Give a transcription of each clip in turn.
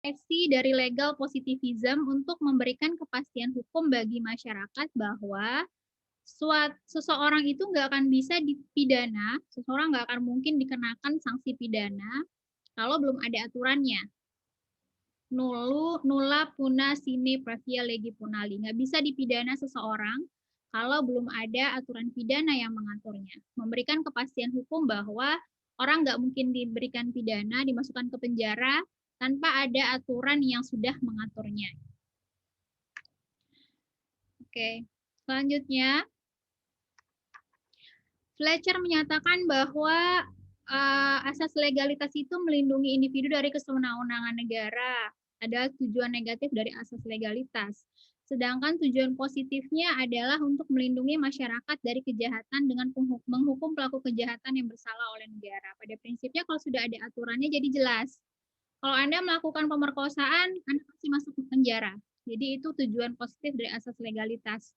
Ekspresi dari legal positivism untuk memberikan kepastian hukum bagi masyarakat bahwa seseorang itu nggak akan bisa dipidana, seseorang nggak akan mungkin dikenakan sanksi pidana kalau belum ada aturannya. Nulla puna sine previa legi punali. Nggak bisa dipidana seseorang kalau belum ada aturan pidana yang mengaturnya. Memberikan kepastian hukum bahwa orang nggak mungkin diberikan pidana, dimasukkan ke penjara, tanpa ada aturan yang sudah mengaturnya. Oke, selanjutnya Fletcher menyatakan bahwa asas legalitas itu melindungi individu dari kesewenang-wenangan negara. Ada tujuan negatif dari asas legalitas. Sedangkan tujuan positifnya adalah untuk melindungi masyarakat dari kejahatan dengan menghukum pelaku kejahatan yang bersalah oleh negara. Pada prinsipnya kalau sudah ada aturannya jadi jelas. Kalau Anda melakukan pemerkosaan, Anda pasti masuk ke penjara. Jadi itu tujuan positif dari asas legalitas.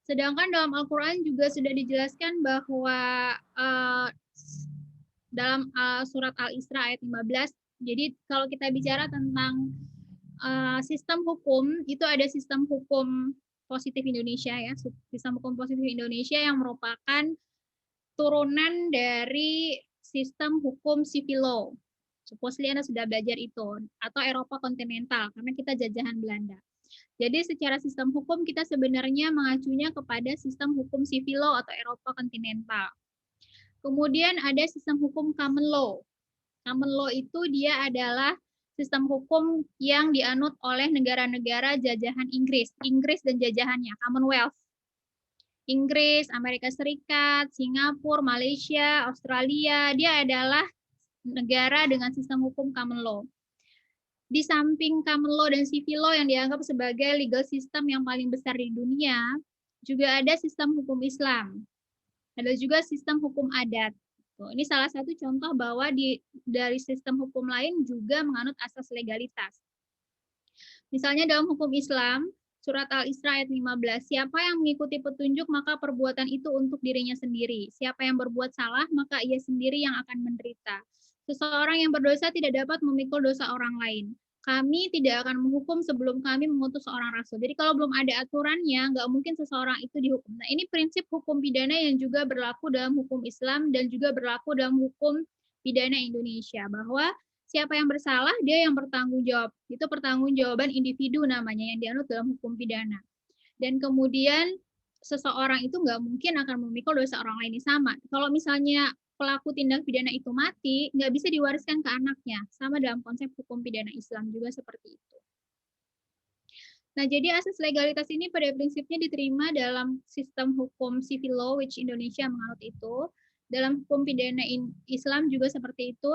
Sedangkan dalam Al-Quran juga sudah dijelaskan bahwa dalam surat Al-Isra ayat 15, jadi kalau kita bicara tentang sistem hukum, itu ada sistem hukum positif Indonesia ya, sistem hukum positif Indonesia yang merupakan turunan dari sistem hukum civil law. Supposedly Anda sudah belajar itu, atau Eropa kontinental, karena kita jajahan Belanda. Jadi secara sistem hukum kita sebenarnya mengacunya kepada sistem hukum civil law atau Eropa kontinental. Kemudian ada sistem hukum common law. Common law itu dia adalah sistem hukum yang dianut oleh negara-negara jajahan Inggris. Inggris dan jajahannya, Commonwealth. Inggris, Amerika Serikat, Singapura, Malaysia, Australia, dia adalah negara dengan sistem hukum common law. Di samping common law dan civil law yang dianggap sebagai legal system yang paling besar di dunia, juga ada sistem hukum Islam. Ada juga sistem hukum adat. Ini salah satu contoh bahwa dari sistem hukum lain juga menganut asas legalitas. Misalnya dalam hukum Islam, surat Al-Isra ayat 15, siapa yang mengikuti petunjuk maka perbuatan itu untuk dirinya sendiri. Siapa yang berbuat salah maka ia sendiri yang akan menderita. Seseorang yang berdosa tidak dapat memikul dosa orang lain. Kami tidak akan menghukum sebelum kami mengutus seorang rasul. Jadi kalau belum ada aturannya, nggak mungkin seseorang itu dihukum. Nah, ini prinsip hukum pidana yang juga berlaku dalam hukum Islam dan juga berlaku dalam hukum pidana Indonesia. Bahwa siapa yang bersalah, dia yang bertanggung jawab. Itu pertanggungjawaban individu namanya, yang dianut dalam hukum pidana. Dan kemudian seseorang itu nggak mungkin akan memikul dosa orang lain sama. Kalau misalnya pelaku tindak pidana itu mati, nggak bisa diwariskan ke anaknya. Sama dalam konsep hukum pidana Islam juga seperti itu. Nah, jadi asas legalitas ini pada prinsipnya diterima dalam sistem hukum civil law, which Indonesia menganut itu. Dalam hukum pidana Islam juga seperti itu.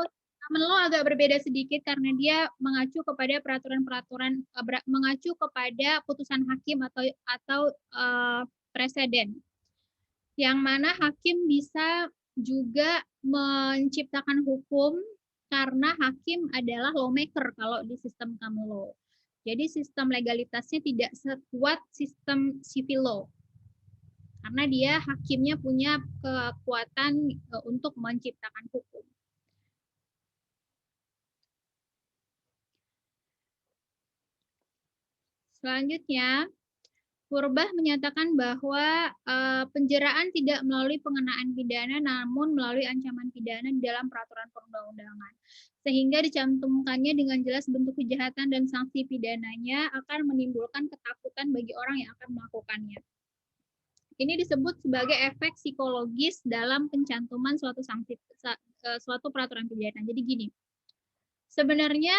Common law agak berbeda sedikit karena dia mengacu kepada peraturan-peraturan, mengacu kepada putusan hakim atau presiden. Yang mana hakim bisa juga menciptakan hukum karena hakim adalah lawmaker kalau di sistem common law. Jadi sistem legalitasnya tidak sekuat sistem civil law. Karena dia hakimnya punya kekuatan untuk menciptakan hukum. Selanjutnya, Purbah menyatakan bahwa penjaraan tidak melalui pengenaan pidana, namun melalui ancaman pidana di dalam peraturan perundang-undangan. Sehingga dicantumkannya dengan jelas bentuk kejahatan dan sanksi pidananya akan menimbulkan ketakutan bagi orang yang akan melakukannya. Ini disebut sebagai efek psikologis dalam pencantuman suatu peraturan pidana. Jadi gini, sebenarnya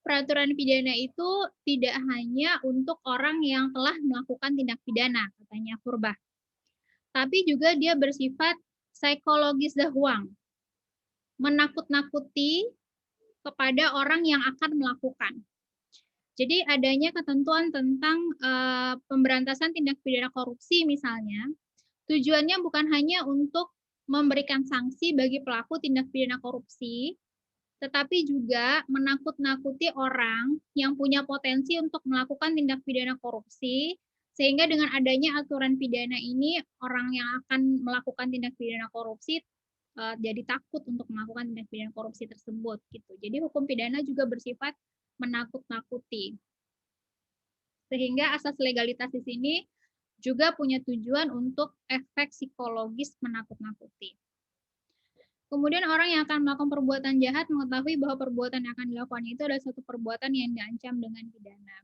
peraturan pidana itu tidak hanya untuk orang yang telah melakukan tindak pidana, katanya Purbah. Tapi juga dia bersifat psikologis dahuang, menakut-nakuti kepada orang yang akan melakukan. Jadi adanya ketentuan tentang pemberantasan tindak pidana korupsi misalnya, tujuannya bukan hanya untuk memberikan sanksi bagi pelaku tindak pidana korupsi, tetapi juga menakut-nakuti orang yang punya potensi untuk melakukan tindak pidana korupsi, sehingga dengan adanya aturan pidana ini, orang yang akan melakukan tindak pidana korupsi jadi takut untuk melakukan tindak pidana korupsi tersebut gitu. Jadi hukum pidana juga bersifat menakut-nakuti. Sehingga asas legalitas di sini juga punya tujuan untuk efek psikologis menakut-nakuti. Kemudian orang yang akan melakukan perbuatan jahat mengetahui bahwa perbuatan yang akan dilakukannya itu adalah suatu perbuatan yang diancam dengan pidana.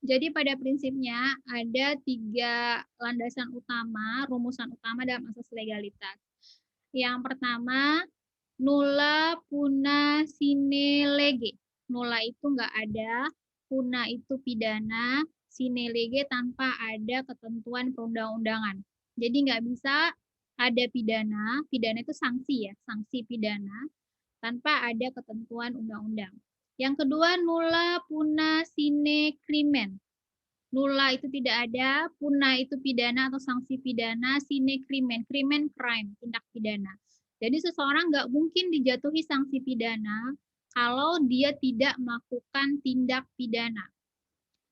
Jadi pada prinsipnya ada 3 landasan utama, rumusan utama dalam asas legalitas. Yang pertama, nulla puna sine lege. Nulla itu nggak ada, puna itu pidana, sine lege tanpa ada ketentuan perundang-undangan. Jadi nggak bisa ada pidana, pidana itu sanksi ya, sanksi pidana, tanpa ada ketentuan undang-undang. Yang kedua, nulla puna sine crimen. Nulla itu tidak ada, puna itu pidana atau sanksi pidana, sine crimen, crimen crime, tindak pidana. Jadi seseorang nggak mungkin dijatuhi sanksi pidana kalau dia tidak melakukan tindak pidana.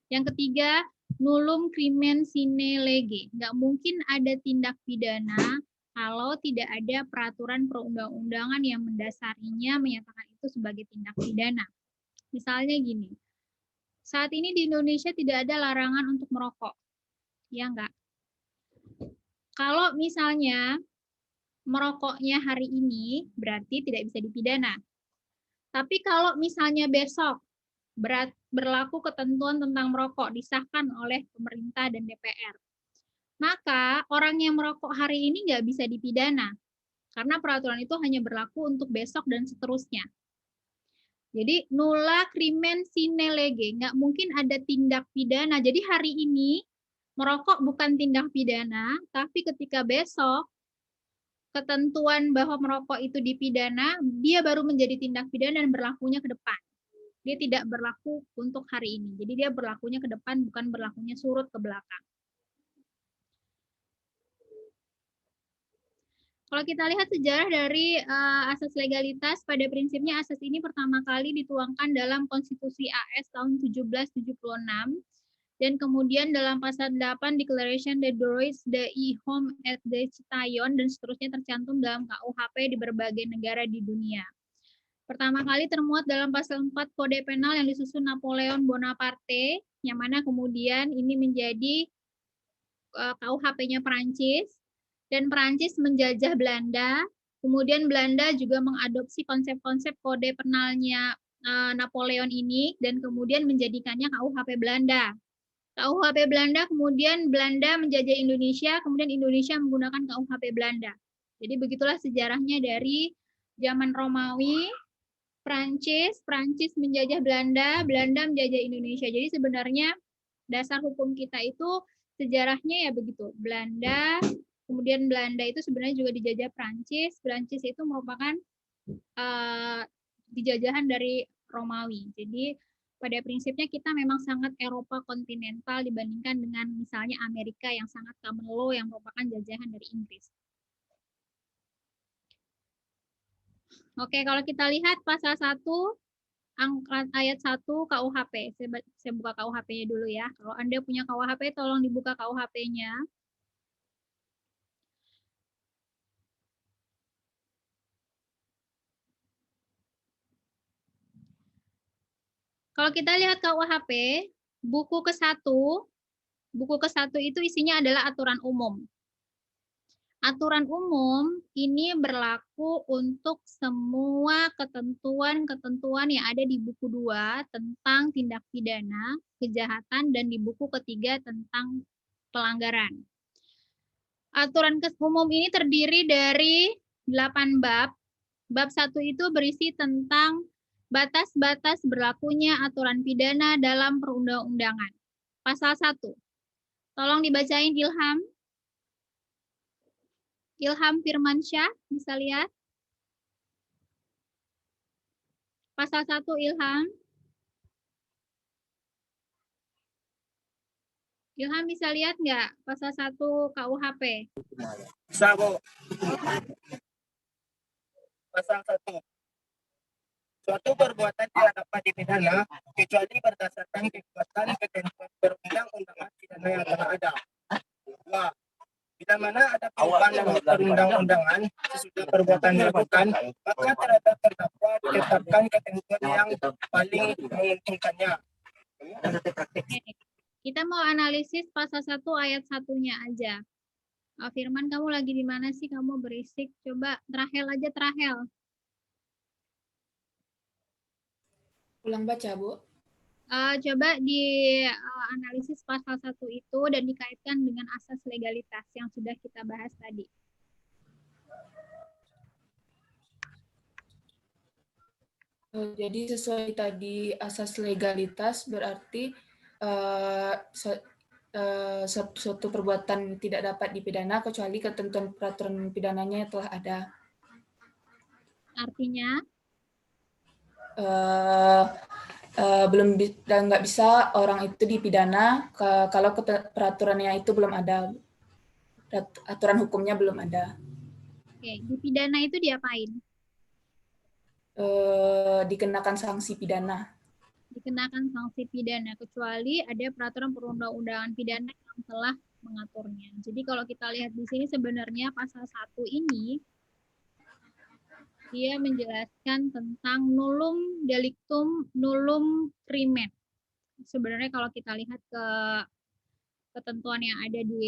Yang ketiga, nullum crimen sine lege. Nggak mungkin ada tindak pidana kalau tidak ada peraturan perundang-undangan yang mendasarinya menyatakan itu sebagai tindak pidana. Misalnya gini, saat ini di Indonesia tidak ada larangan untuk merokok. Ya enggak? Kalau misalnya merokoknya hari ini, berarti tidak bisa dipidana. Tapi kalau misalnya besok berlaku ketentuan tentang merokok disahkan oleh pemerintah dan DPR, maka orang yang merokok hari ini nggak bisa dipidana. Karena peraturan itu hanya berlaku untuk besok dan seterusnya. Jadi nulla crimen sine lege, nggak mungkin ada tindak pidana. Jadi hari ini merokok bukan tindak pidana, tapi ketika besok ketentuan bahwa merokok itu dipidana, dia baru menjadi tindak pidana dan berlakunya ke depan. Dia tidak berlaku untuk hari ini. Jadi dia berlakunya ke depan, bukan berlakunya surut ke belakang. Kalau kita lihat sejarah dari asas legalitas, pada prinsipnya asas ini pertama kali dituangkan dalam Konstitusi AS tahun 1776, dan kemudian dalam pasal 8 Declaration des droits de l'homme et du citoyen, dan seterusnya tercantum dalam KUHP di berbagai negara di dunia. Pertama kali termuat dalam pasal 4 Kode Penal yang disusun Napoleon Bonaparte, yang mana kemudian ini menjadi KUHP-nya Perancis, dan Perancis menjajah Belanda. Kemudian Belanda juga mengadopsi konsep-konsep kode penalnya Napoleon ini dan kemudian menjadikannya KUHP Belanda. KUHP Belanda, kemudian Belanda menjajah Indonesia, kemudian Indonesia menggunakan KUHP Belanda. Jadi begitulah sejarahnya dari zaman Romawi, Perancis menjajah Belanda, Belanda menjajah Indonesia. Jadi sebenarnya dasar hukum kita itu sejarahnya ya begitu. Belanda, kemudian Belanda itu sebenarnya juga dijajah Perancis. Perancis itu merupakan dijajahan dari Romawi. Jadi pada prinsipnya kita memang sangat Eropa kontinental dibandingkan dengan misalnya Amerika yang sangat common law yang merupakan jajahan dari Inggris. Oke, kalau kita lihat pasal 1 ayat 1 KUHP. Saya buka KUHP-nya dulu ya. Kalau Anda punya KUHP, tolong dibuka KUHP-nya. Kalau kita lihat KUHP, buku ke-1 itu isinya adalah aturan umum. Aturan umum ini berlaku untuk semua ketentuan-ketentuan yang ada di buku 2 tentang tindak pidana, kejahatan, dan di buku ketiga tentang pelanggaran. Aturan umum ini terdiri dari 8 bab. Bab 1 itu berisi tentang batas-batas berlakunya aturan pidana dalam perundang-undangan. Pasal 1. Tolong dibacain Ilham. Ilham Firmansyah, bisa lihat. Pasal 1 Ilham. Ilham bisa lihat nggak pasal 1 KUHP? Bisa, Bu. Pasal 1. Suatu perbuatan tidak dapat dipidana kecuali berdasarkan kekuatan ketentuan perundang-undangan pidana yang telah ada. 2. Bila bila mana ada perubahan dalam perundang-undangan sesudah perbuatan dilakukan, maka terhadap terdakwa ditetapkan ketentuan yang paling menguntungkannya. Oke. Kita mau analisis pasal 1 ayat 1-nya aja. Firman, kamu lagi di mana sih? Kamu berisik. Coba Trahel aja, Trahel. Ulang baca, Bu. Coba di analisis pasal 1 itu dan dikaitkan dengan asas legalitas yang sudah kita bahas tadi. Jadi sesuai tadi asas legalitas berarti suatu perbuatan tidak dapat dipidana kecuali ketentuan peraturan pidananya telah ada. Artinya? Belum dan nggak bisa orang itu dipidana kalau peraturannya itu belum ada, aturan hukumnya belum ada. Oke, dipidana itu diapain? Dikenakan sanksi pidana. Dikenakan sanksi pidana kecuali ada peraturan perundang-undangan pidana yang telah mengaturnya. Jadi kalau kita lihat di sini sebenarnya pasal 1 ini dia menjelaskan tentang nullum delictum nullum crimen. Sebenarnya kalau kita lihat ke ketentuan yang ada di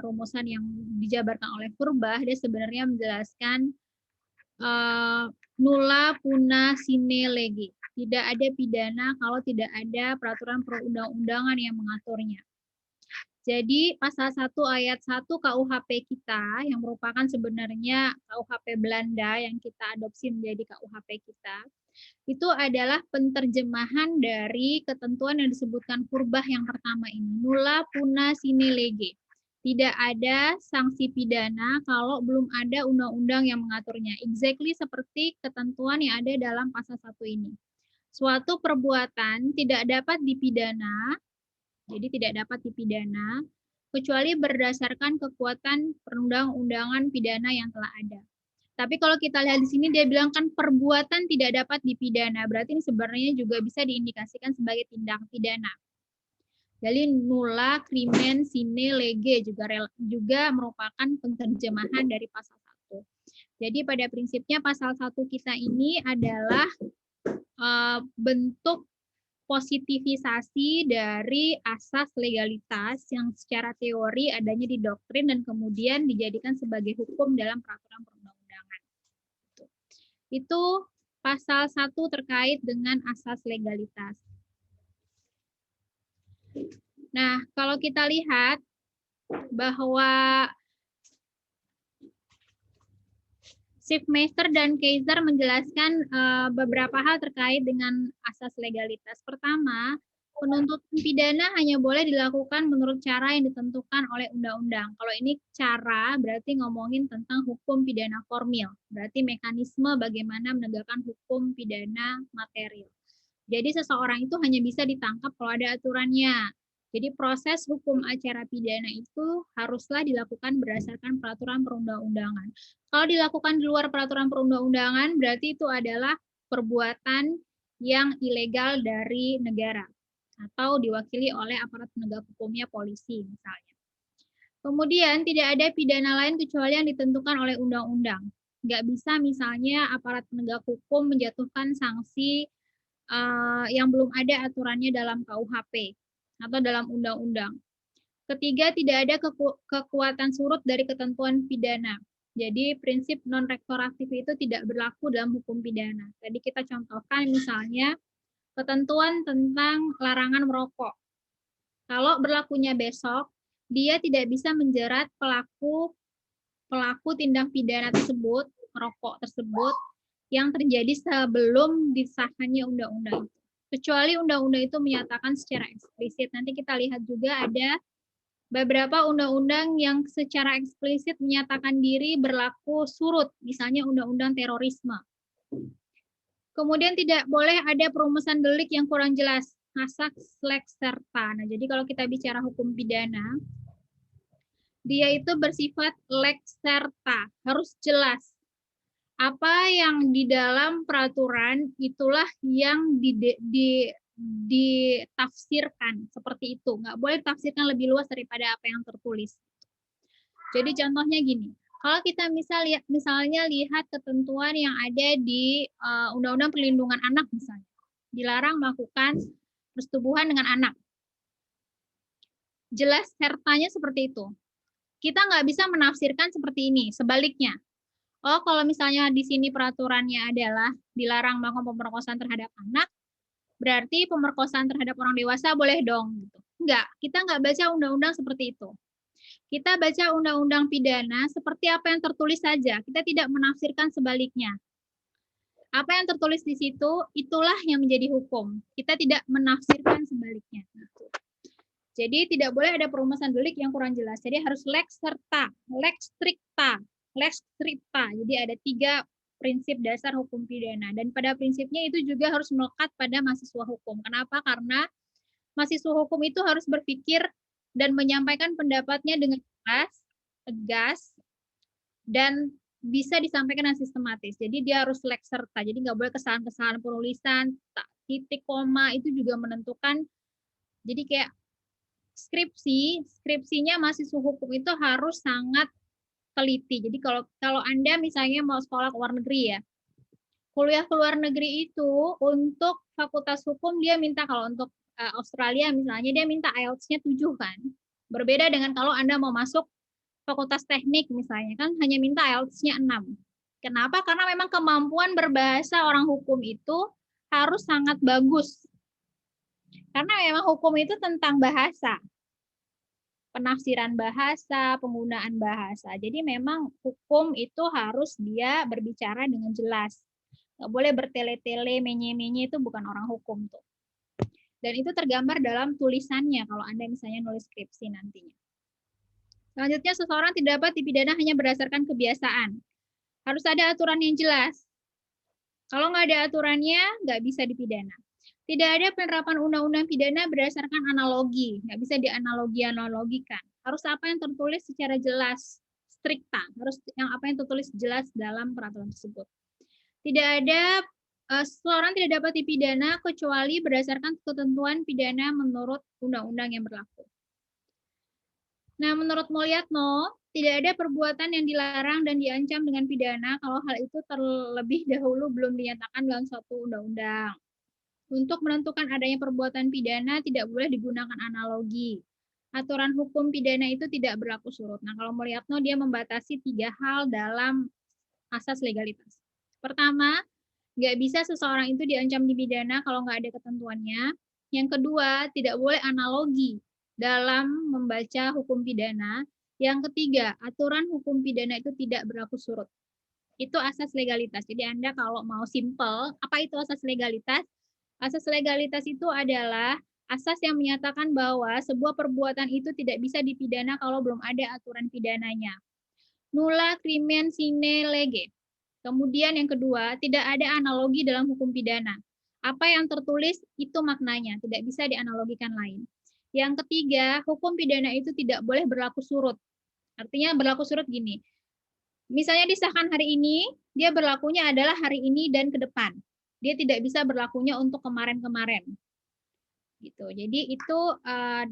rumusan yang dijabarkan oleh Purba, dia sebenarnya menjelaskan nulla puna sine lege. Tidak ada pidana kalau tidak ada peraturan perundang-undangan yang mengaturnya. Jadi pasal 1 ayat 1 KUHP kita yang merupakan sebenarnya KUHP Belanda yang kita adopsi menjadi KUHP kita, itu adalah penterjemahan dari ketentuan yang disebutkan Purbah yang pertama ini, nulla puna sine lege. Tidak ada sanksi pidana kalau belum ada undang-undang yang mengaturnya. Exactly seperti ketentuan yang ada dalam pasal 1 ini. Suatu perbuatan tidak dapat dipidana, jadi tidak dapat dipidana, kecuali berdasarkan kekuatan perundang-undangan pidana yang telah ada. Tapi kalau kita lihat di sini dia bilang kan perbuatan tidak dapat dipidana, berarti ini sebenarnya juga bisa diindikasikan sebagai tindak pidana. Jadi nulla crimen sine lege juga merupakan penerjemahan dari pasal 1. Jadi pada prinsipnya pasal 1 kita ini adalah bentuk positivisasi dari asas legalitas yang secara teori adanya di doktrin dan kemudian dijadikan sebagai hukum dalam peraturan perundang-undangan. Itu pasal 1 terkait dengan asas legalitas. Nah, kalau kita lihat bahwa Schiffmeister dan Kaiser menjelaskan beberapa hal terkait dengan asas legalitas. Pertama, penuntutan pidana hanya boleh dilakukan menurut cara yang ditentukan oleh undang-undang. Kalau ini cara berarti ngomongin tentang hukum pidana formil. Berarti mekanisme bagaimana menegakkan hukum pidana material. Jadi seseorang itu hanya bisa ditangkap kalau ada aturannya. Jadi proses hukum acara pidana itu haruslah dilakukan berdasarkan peraturan perundang-undangan. Kalau dilakukan di luar peraturan perundang-undangan, berarti itu adalah perbuatan yang ilegal dari negara atau diwakili oleh aparat penegak hukumnya polisi misalnya. Kemudian tidak ada pidana lain kecuali yang ditentukan oleh undang-undang. Nggak bisa misalnya aparat penegak hukum menjatuhkan sanksi yang belum ada aturannya dalam KUHP atau dalam undang-undang. Ketiga, tidak ada kekuatan surut dari ketentuan pidana. Jadi prinsip non-rektoratif itu tidak berlaku dalam hukum pidana. Tadi kita contohkan misalnya ketentuan tentang larangan merokok. Kalau berlakunya besok, dia tidak bisa menjerat pelaku tindak pidana tersebut, merokok tersebut, yang terjadi sebelum disahkannya undang-undang itu. Kecuali undang-undang itu menyatakan secara eksplisit. Nanti kita lihat juga ada beberapa undang-undang yang secara eksplisit menyatakan diri berlaku surut, misalnya undang-undang terorisme. Kemudian tidak boleh ada perumusan delik yang kurang jelas, asas lex serta. Nah, jadi kalau kita bicara hukum pidana, dia itu bersifat lex serta, harus jelas. Apa yang di dalam peraturan itulah yang ditafsirkan seperti itu. Nggak boleh ditafsirkan lebih luas daripada apa yang tertulis. Jadi contohnya gini, kalau kita misalnya lihat ketentuan yang ada di Undang-Undang Perlindungan Anak misalnya, dilarang melakukan persetubuhan dengan anak. Jelas sertanya seperti itu. Kita nggak bisa menafsirkan seperti ini, sebaliknya. Oh, kalau misalnya di sini peraturannya adalah dilarang melakukan pemerkosaan terhadap anak, berarti pemerkosaan terhadap orang dewasa boleh dong. Gitu. Enggak, kita nggak baca undang-undang seperti itu. Kita baca undang-undang pidana seperti apa yang tertulis saja. Kita tidak menafsirkan sebaliknya. Apa yang tertulis di situ, itulah yang menjadi hukum. Kita tidak menafsirkan sebaliknya. Jadi tidak boleh ada perumusan delik yang kurang jelas. Jadi harus lex serta, lex stricta, lex stricta. Jadi ada 3 prinsip dasar hukum pidana. Dan pada prinsipnya itu juga harus melekat pada mahasiswa hukum. Kenapa? Karena mahasiswa hukum itu harus berpikir dan menyampaikan pendapatnya dengan jelas, tegas, dan bisa disampaikan dengan sistematis. Jadi dia harus lex serta. Jadi nggak boleh kesalahan-kesalahan penulisan, titik, koma, itu juga menentukan. Jadi kayak skripsinya mahasiswa hukum itu harus sangat teliti. Jadi kalau Anda misalnya mau sekolah ke luar negeri ya, kuliah ke luar negeri itu untuk fakultas hukum dia minta, kalau untuk Australia misalnya dia minta IELTS-nya 7 kan. Berbeda dengan kalau Anda mau masuk fakultas teknik misalnya kan hanya minta IELTS-nya 6. Kenapa? Karena memang kemampuan berbahasa orang hukum itu harus sangat bagus. Karena memang hukum itu tentang bahasa. Penafsiran bahasa, penggunaan bahasa. Jadi memang hukum itu harus dia berbicara dengan jelas. Nggak boleh bertele-tele, menye-menye, itu bukan orang hukum tuh. Dan itu tergambar dalam tulisannya kalau Anda misalnya nulis skripsi nantinya. Selanjutnya, seseorang tidak dapat dipidana hanya berdasarkan kebiasaan. Harus ada aturan yang jelas. Kalau nggak ada aturannya, nggak bisa dipidana. Tidak ada penerapan undang-undang pidana berdasarkan analogi. Nggak bisa dianalogikan. Harus apa yang tertulis secara jelas, strikta. Harus yang apa yang tertulis jelas dalam peraturan tersebut. Tidak ada, seseorang tidak dapat dipidana kecuali berdasarkan ketentuan pidana menurut undang-undang yang berlaku. Nah, menurut Mulyatno, tidak ada perbuatan yang dilarang dan diancam dengan pidana kalau hal itu terlebih dahulu belum dinyatakan dalam suatu undang-undang. Untuk menentukan adanya perbuatan pidana tidak boleh digunakan analogi. Aturan hukum pidana itu tidak berlaku surut. Nah, kalau Mulyatno dia membatasi 3 hal dalam asas legalitas. Pertama, nggak bisa seseorang itu diancam dipidana kalau nggak ada ketentuannya. Yang kedua, tidak boleh analogi dalam membaca hukum pidana. Yang ketiga, aturan hukum pidana itu tidak berlaku surut. Itu asas legalitas. Jadi Anda kalau mau simple, apa itu asas legalitas? Asas legalitas itu adalah asas yang menyatakan bahwa sebuah perbuatan itu tidak bisa dipidana kalau belum ada aturan pidananya. Nulla crimen sine lege. Kemudian yang kedua, tidak ada analogi dalam hukum pidana. Apa yang tertulis itu maknanya, tidak bisa dianalogikan lain. Yang ketiga, hukum pidana itu tidak boleh berlaku surut. Artinya berlaku surut gini. Misalnya disahkan hari ini, dia berlakunya adalah hari ini dan ke depan. Dia tidak bisa berlakunya untuk kemarin-kemarin. Gitu. Jadi itu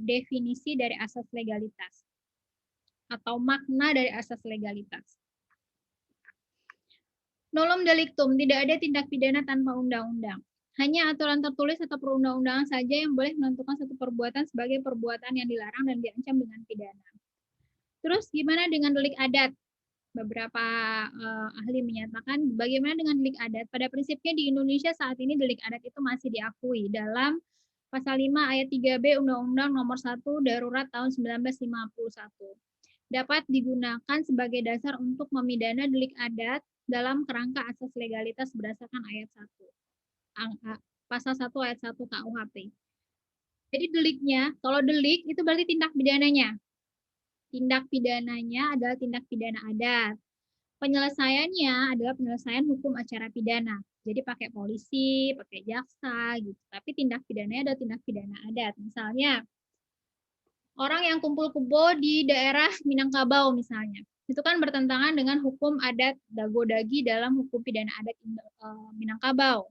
definisi dari asas legalitas atau makna dari asas legalitas. Nolum delictum, tidak ada tindak pidana tanpa undang-undang. Hanya aturan tertulis atau perundang-undangan saja yang boleh menentukan satu perbuatan sebagai perbuatan yang dilarang dan diancam dengan pidana. Terus gimana dengan delik adat? Beberapa ahli menyatakan bagaimana dengan delik adat. Pada prinsipnya di Indonesia saat ini delik adat itu masih diakui dalam Pasal 5 ayat 3B Undang-Undang Nomor 1 Darurat tahun 1951. Dapat digunakan sebagai dasar untuk memidana delik adat dalam kerangka asas legalitas berdasarkan ayat 1. Pasal 1 ayat 1 KUHP. Jadi deliknya, kalau delik itu berarti tindak pidananya. Tindak pidananya adalah tindak pidana adat. Penyelesaiannya adalah penyelesaian hukum acara pidana. Jadi pakai polisi, pakai jaksa gitu. Tapi tindak pidananya adalah tindak pidana adat. Misalnya orang yang kumpul kebo di daerah Minangkabau misalnya. Itu kan bertentangan dengan hukum adat Dagodagi dalam hukum pidana adat Minangkabau.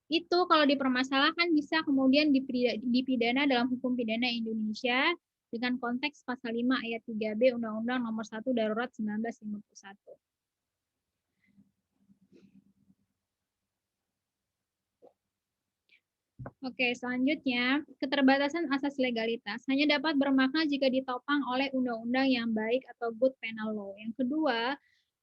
Itu kalau dipermasalahkan bisa kemudian dipidana dalam hukum pidana Indonesia dengan konteks pasal 5 ayat 3B Undang-Undang Nomor 1 Darurat 1951. Oke, selanjutnya, keterbatasan asas legalitas hanya dapat bermakna jika ditopang oleh undang-undang yang baik atau good penal law. Yang kedua,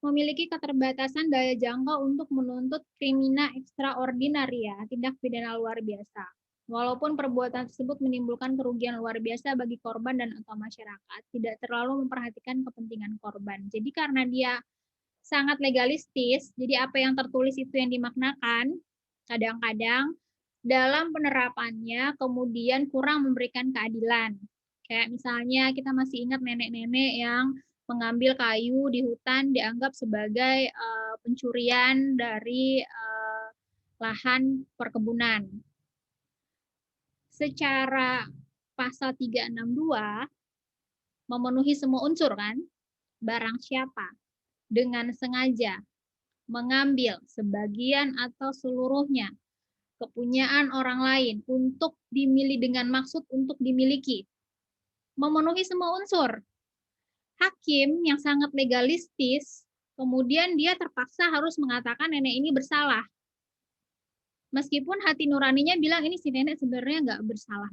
memiliki keterbatasan daya jangkau untuk menuntut krimina extraordinaria, tindak pidana luar biasa. Walaupun perbuatan tersebut menimbulkan kerugian luar biasa bagi korban dan atau masyarakat, tidak terlalu memperhatikan kepentingan korban. Jadi karena dia sangat legalistis, jadi apa yang tertulis itu yang dimaknakan, kadang-kadang dalam penerapannya kemudian kurang memberikan keadilan. Kayak misalnya kita masih ingat nenek-nenek yang mengambil kayu di hutan dianggap sebagai pencurian dari lahan perkebunan. Secara pasal 362 memenuhi semua unsur kan? Barang siapa dengan sengaja mengambil sebagian atau seluruhnya kepunyaan orang lain untuk dimiliki dengan maksud untuk dimiliki. Memenuhi semua unsur. Hakim yang sangat legalistis, kemudian dia terpaksa harus mengatakan nenek ini bersalah. Meskipun hati nuraninya bilang ini si nenek sebenarnya nggak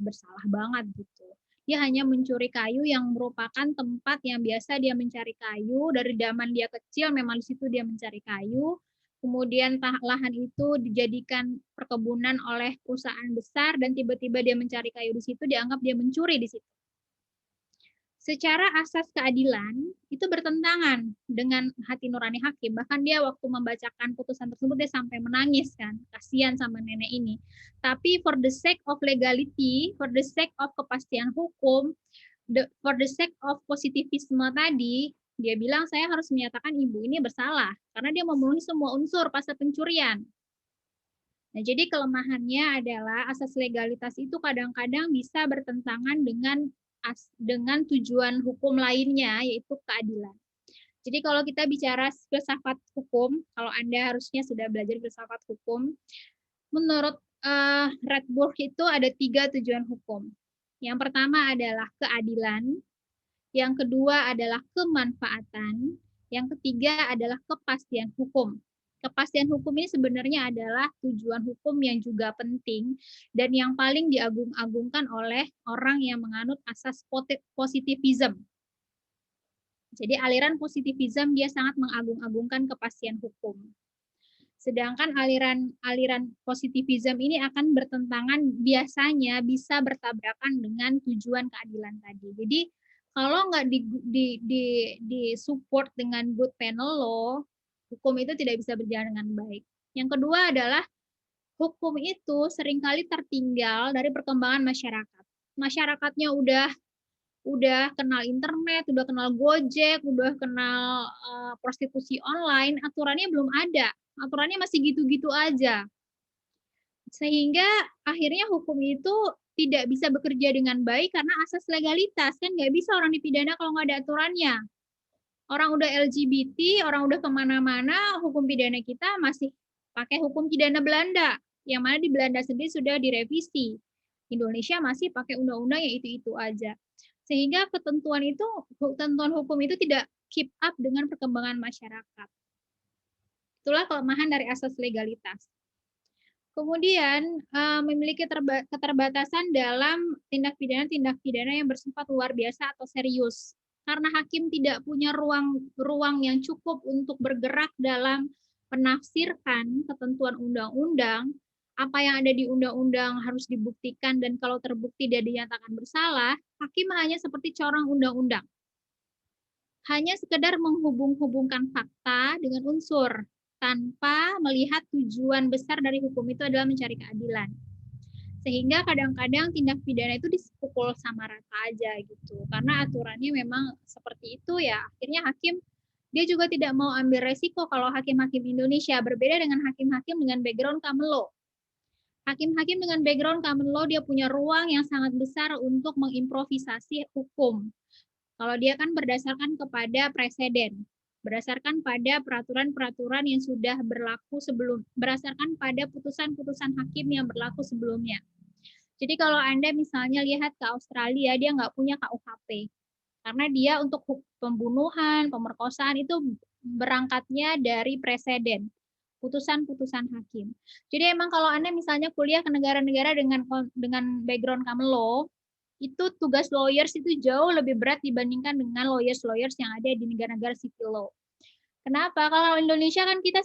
bersalah banget gitu. Dia hanya mencuri kayu yang merupakan tempat yang biasa dia mencari kayu. Dari zaman dia kecil memang di situ dia mencari kayu. Kemudian lahan itu dijadikan perkebunan oleh perusahaan besar dan tiba-tiba dia mencari kayu di situ, dianggap dia mencuri di situ. Secara asas keadilan itu bertentangan dengan hati nurani hakim. Bahkan dia waktu membacakan putusan tersebut dia sampai menangis kan, kasihan sama nenek ini. Tapi for the sake of legality, for the sake of kepastian hukum, for the sake of positivisme tadi, dia bilang saya harus menyatakan ibu ini bersalah karena dia memenuhi semua unsur pasal pencurian. Nah, jadi kelemahannya adalah asas legalitas itu kadang-kadang bisa bertentangan dengan tujuan hukum lainnya yaitu keadilan. Jadi kalau kita bicara filsafat hukum, kalau Anda harusnya sudah belajar filsafat hukum, menurut Radbruch itu ada 3 tujuan hukum. Yang pertama adalah keadilan, yang kedua adalah kemanfaatan, yang ketiga adalah kepastian hukum. Kepastian hukum ini sebenarnya adalah tujuan hukum yang juga penting dan yang paling diagung-agungkan oleh orang yang menganut asas positivism. Jadi aliran positivism dia sangat mengagung-agungkan kepastian hukum. Sedangkan aliran positivism ini akan bertentangan, biasanya bisa bertabrakan dengan tujuan keadilan tadi. Jadi kalau nggak di support dengan good penal law, hukum itu tidak bisa berjalan dengan baik. Yang kedua adalah hukum itu seringkali tertinggal dari perkembangan masyarakat. Masyarakatnya udah kenal internet, udah kenal Gojek, udah kenal prostitusi online, aturannya belum ada. Aturannya masih gitu-gitu aja. Sehingga akhirnya hukum itu tidak bisa bekerja dengan baik karena asas legalitas. Kan nggak bisa orang dipidana kalau nggak ada aturannya. Orang udah LGBT, orang udah kemana-mana, hukum pidana kita masih pakai hukum pidana Belanda. Yang mana di Belanda sendiri sudah direvisi. Indonesia masih pakai undang-undang yang itu-itu aja. Sehingga ketentuan hukum itu tidak keep up dengan perkembangan masyarakat. Itulah kelemahan dari asas legalitas. Kemudian memiliki keterbatasan dalam tindak pidana yang bersifat luar biasa atau serius. Karena hakim tidak punya ruang yang cukup untuk bergerak dalam menafsirkan ketentuan undang-undang, apa yang ada di undang-undang harus dibuktikan dan kalau terbukti dia dinyatakan bersalah, hakim hanya seperti corong undang-undang. Hanya sekedar menghubung-hubungkan fakta dengan unsur tanpa melihat tujuan besar dari hukum itu adalah mencari keadilan. Sehingga kadang-kadang tindak pidana itu dipukul sama rata aja gitu. Karena aturannya memang seperti itu ya. Akhirnya hakim dia juga tidak mau ambil resiko kalau hakim-hakim Indonesia berbeda dengan hakim-hakim dengan background common law. Hakim-hakim dengan background common law dia punya ruang yang sangat besar untuk mengimprovisasi hukum. Kalau dia kan berdasarkan kepada preseden, berdasarkan pada peraturan-peraturan yang sudah berlaku berdasarkan pada putusan-putusan hakim yang berlaku sebelumnya. Jadi kalau Anda misalnya lihat ke Australia, dia nggak punya KUHP. Karena dia untuk pembunuhan, pemerkosaan itu berangkatnya dari presiden, putusan-putusan hakim. Jadi emang kalau Anda misalnya kuliah ke negara-negara dengan background common law, itu tugas lawyers itu jauh lebih berat dibandingkan dengan lawyers yang ada di negara-negara civil law. Kenapa? Kalau Indonesia kan kita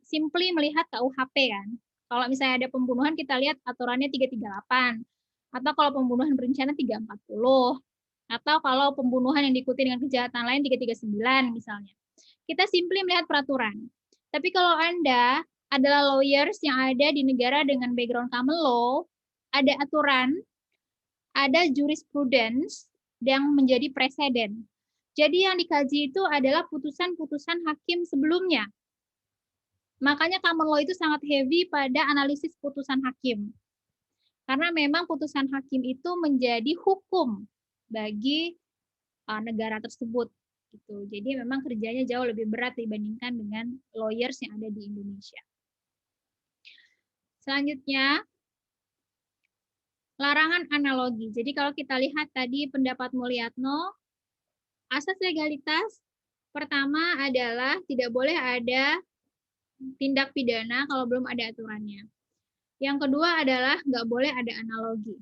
simply melihat KUHP kan. Kalau misalnya ada pembunuhan kita lihat aturannya 338. Atau kalau pembunuhan berencana 340. Atau kalau pembunuhan yang diikuti dengan kejahatan lain 339 misalnya. Kita simply melihat peraturan. Tapi kalau Anda adalah lawyers yang ada di negara dengan background common law, ada aturan, ada jurisprudence yang menjadi presiden. Jadi yang dikaji itu adalah putusan-putusan hakim sebelumnya. Makanya common law itu sangat heavy pada analisis putusan hakim. Karena memang putusan hakim itu menjadi hukum bagi negara tersebut. Gitu. Jadi memang kerjanya jauh lebih berat dibandingkan dengan lawyers yang ada di Indonesia. Selanjutnya, larangan analogi. Jadi kalau kita lihat tadi pendapat Mulyatno, asas legalitas pertama adalah tidak boleh ada tindak pidana kalau belum ada aturannya. Yang kedua adalah nggak boleh ada analogi.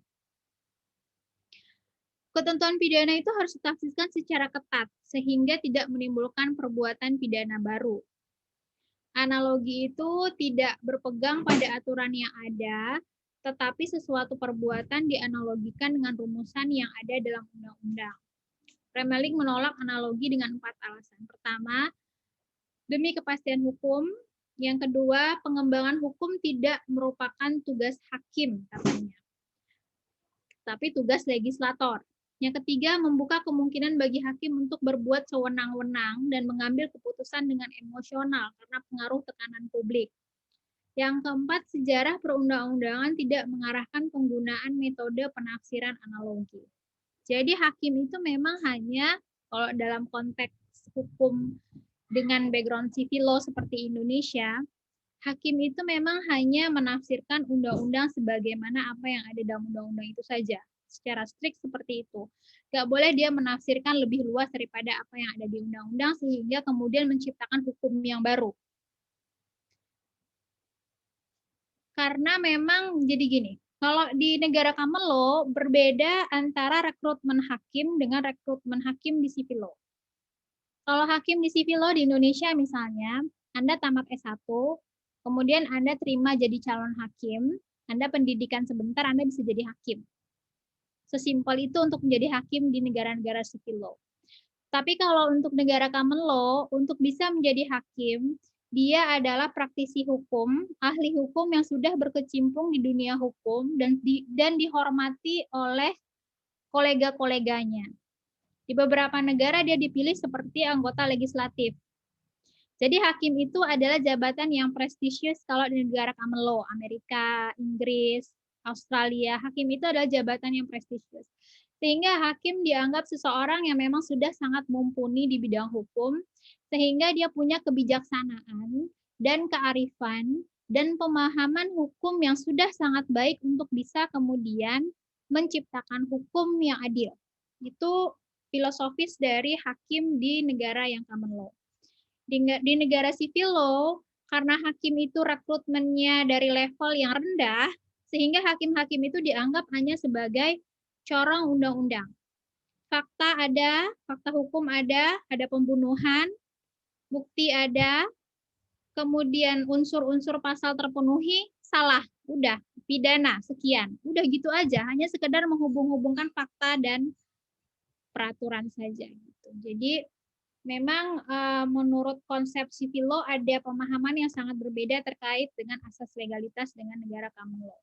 Ketentuan pidana itu harus ditafsirkan secara ketat, sehingga tidak menimbulkan perbuatan pidana baru. Analogi itu tidak berpegang pada aturan yang ada, tetapi sesuatu perbuatan dianalogikan dengan rumusan yang ada dalam undang-undang. Remeling menolak analogi dengan 4 alasan. Pertama, demi kepastian hukum. Yang kedua, pengembangan hukum tidak merupakan tugas hakim, katanya, tapi tugas legislator. Yang ketiga, membuka kemungkinan bagi hakim untuk berbuat sewenang-wenang dan mengambil keputusan dengan emosional karena pengaruh tekanan publik. Yang keempat, sejarah perundang-undangan tidak mengarahkan penggunaan metode penafsiran analogi. Jadi hakim itu memang hanya, kalau dalam konteks hukum dengan background civil law seperti Indonesia, hakim itu memang hanya menafsirkan undang-undang sebagaimana apa yang ada dalam undang-undang itu saja. Secara strict seperti itu. Nggak boleh dia menafsirkan lebih luas daripada apa yang ada di undang-undang sehingga kemudian menciptakan hukum yang baru. Karena memang jadi gini, kalau di negara common law berbeda antara rekrutmen hakim dengan rekrutmen hakim di civil law. Kalau hakim di civil law di Indonesia misalnya, Anda tamat S1, kemudian Anda terima jadi calon hakim, Anda pendidikan sebentar, Anda bisa jadi hakim. Sesimpel itu untuk menjadi hakim di negara-negara civil law. Tapi kalau untuk negara common law, untuk bisa menjadi hakim, dia adalah praktisi hukum, ahli hukum yang sudah berkecimpung di dunia hukum dan dihormati oleh kolega-koleganya. Di beberapa negara dia dipilih seperti anggota legislatif. Jadi hakim itu adalah jabatan yang prestisius kalau di negara common law, Amerika, Inggris, Australia. Hakim itu adalah jabatan yang prestisius. Sehingga hakim dianggap seseorang yang memang sudah sangat mumpuni di bidang hukum, sehingga dia punya kebijaksanaan dan kearifan dan pemahaman hukum yang sudah sangat baik untuk bisa kemudian menciptakan hukum yang adil. Itu filosofis dari hakim di negara yang common law. Di negara civil law, karena hakim itu rekrutmennya dari level yang rendah, sehingga hakim-hakim itu dianggap hanya sebagai corong undang-undang. Fakta ada, fakta hukum ada pembunuhan, bukti ada, kemudian unsur-unsur pasal terpenuhi, salah, udah, pidana, sekian. Udah gitu aja, hanya sekedar menghubung-hubungkan fakta dan peraturan saja. Gitu. Jadi memang menurut konsep civil law ada pemahaman yang sangat berbeda terkait dengan asas legalitas dengan negara common law.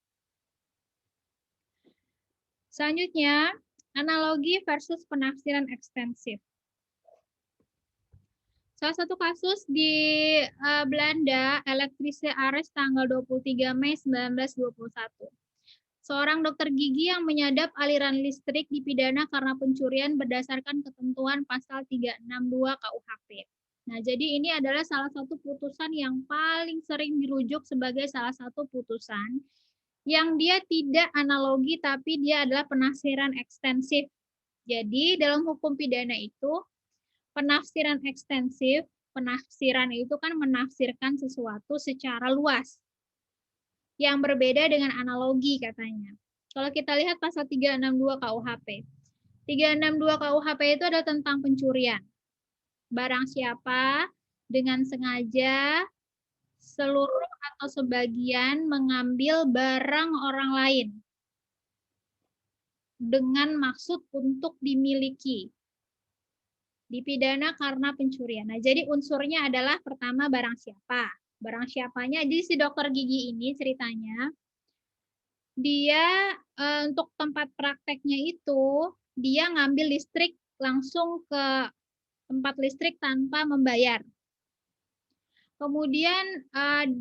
Selanjutnya, analogi versus penafsiran ekstensif. Salah satu kasus di Belanda, Elektrice Arrest tanggal 23 Mei 1921. Seorang dokter gigi yang menyadap aliran listrik dipidana karena pencurian berdasarkan ketentuan pasal 362 KUHP. Nah, jadi ini adalah salah satu putusan yang paling sering dirujuk sebagai salah satu putusan Yang dia tidak analogi tapi dia adalah penafsiran ekstensif. Jadi dalam hukum pidana itu penafsiran ekstensif, penafsiran itu kan menafsirkan sesuatu secara luas. Yang berbeda dengan analogi katanya. Kalau kita lihat pasal 362 KUHP. 362 KUHP itu adalah tentang pencurian. Barang siapa dengan sengaja seluruh atau sebagian mengambil barang orang lain dengan maksud untuk dimiliki, dipidana karena pencurian. Nah, jadi unsurnya adalah pertama barang siapa. Barang siapanya, jadi si dokter gigi ini ceritanya, dia untuk tempat prakteknya itu, dia ngambil listrik langsung ke tempat listrik tanpa membayar. Kemudian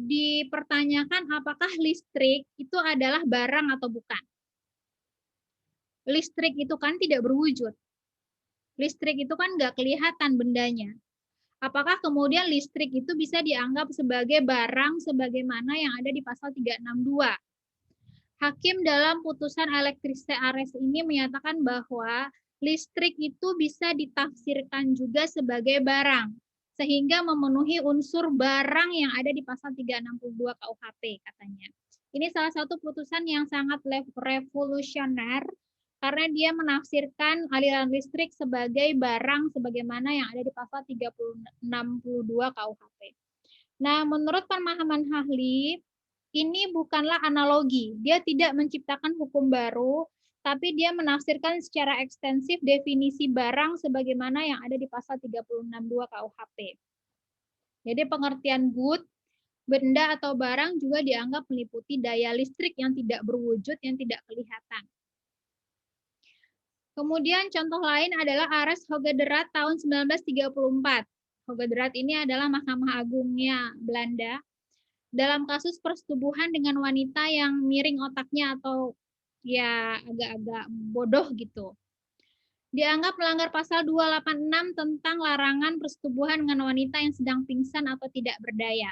dipertanyakan apakah listrik itu adalah barang atau bukan. Listrik itu kan tidak berwujud. Listrik itu kan nggak kelihatan bendanya. Apakah kemudian listrik itu bisa dianggap sebagai barang sebagaimana yang ada di pasal 362? Hakim dalam putusan Electricity Ares ini menyatakan bahwa listrik itu bisa ditafsirkan juga sebagai barang, sehingga memenuhi unsur barang yang ada di pasal 362 KUHP katanya. Ini salah satu putusan yang sangat revolusioner karena dia menafsirkan aliran listrik sebagai barang sebagaimana yang ada di pasal 362 KUHP. Nah, menurut pemahaman ahli, ini bukanlah analogi. Dia tidak menciptakan hukum baru, tapi dia menafsirkan secara ekstensif definisi barang sebagaimana yang ada di pasal 362 KUHP. Jadi pengertian good, benda atau barang juga dianggap meliputi daya listrik yang tidak berwujud, yang tidak kelihatan. Kemudian contoh lain adalah Ares Hoogederat tahun 1934. Hoogederat ini adalah Mahkamah Agungnya Belanda. Dalam kasus persetubuhan dengan wanita yang miring otaknya atau ya agak-agak bodoh gitu. Dianggap melanggar pasal 286 tentang larangan persetubuhan dengan wanita yang sedang pingsan atau tidak berdaya.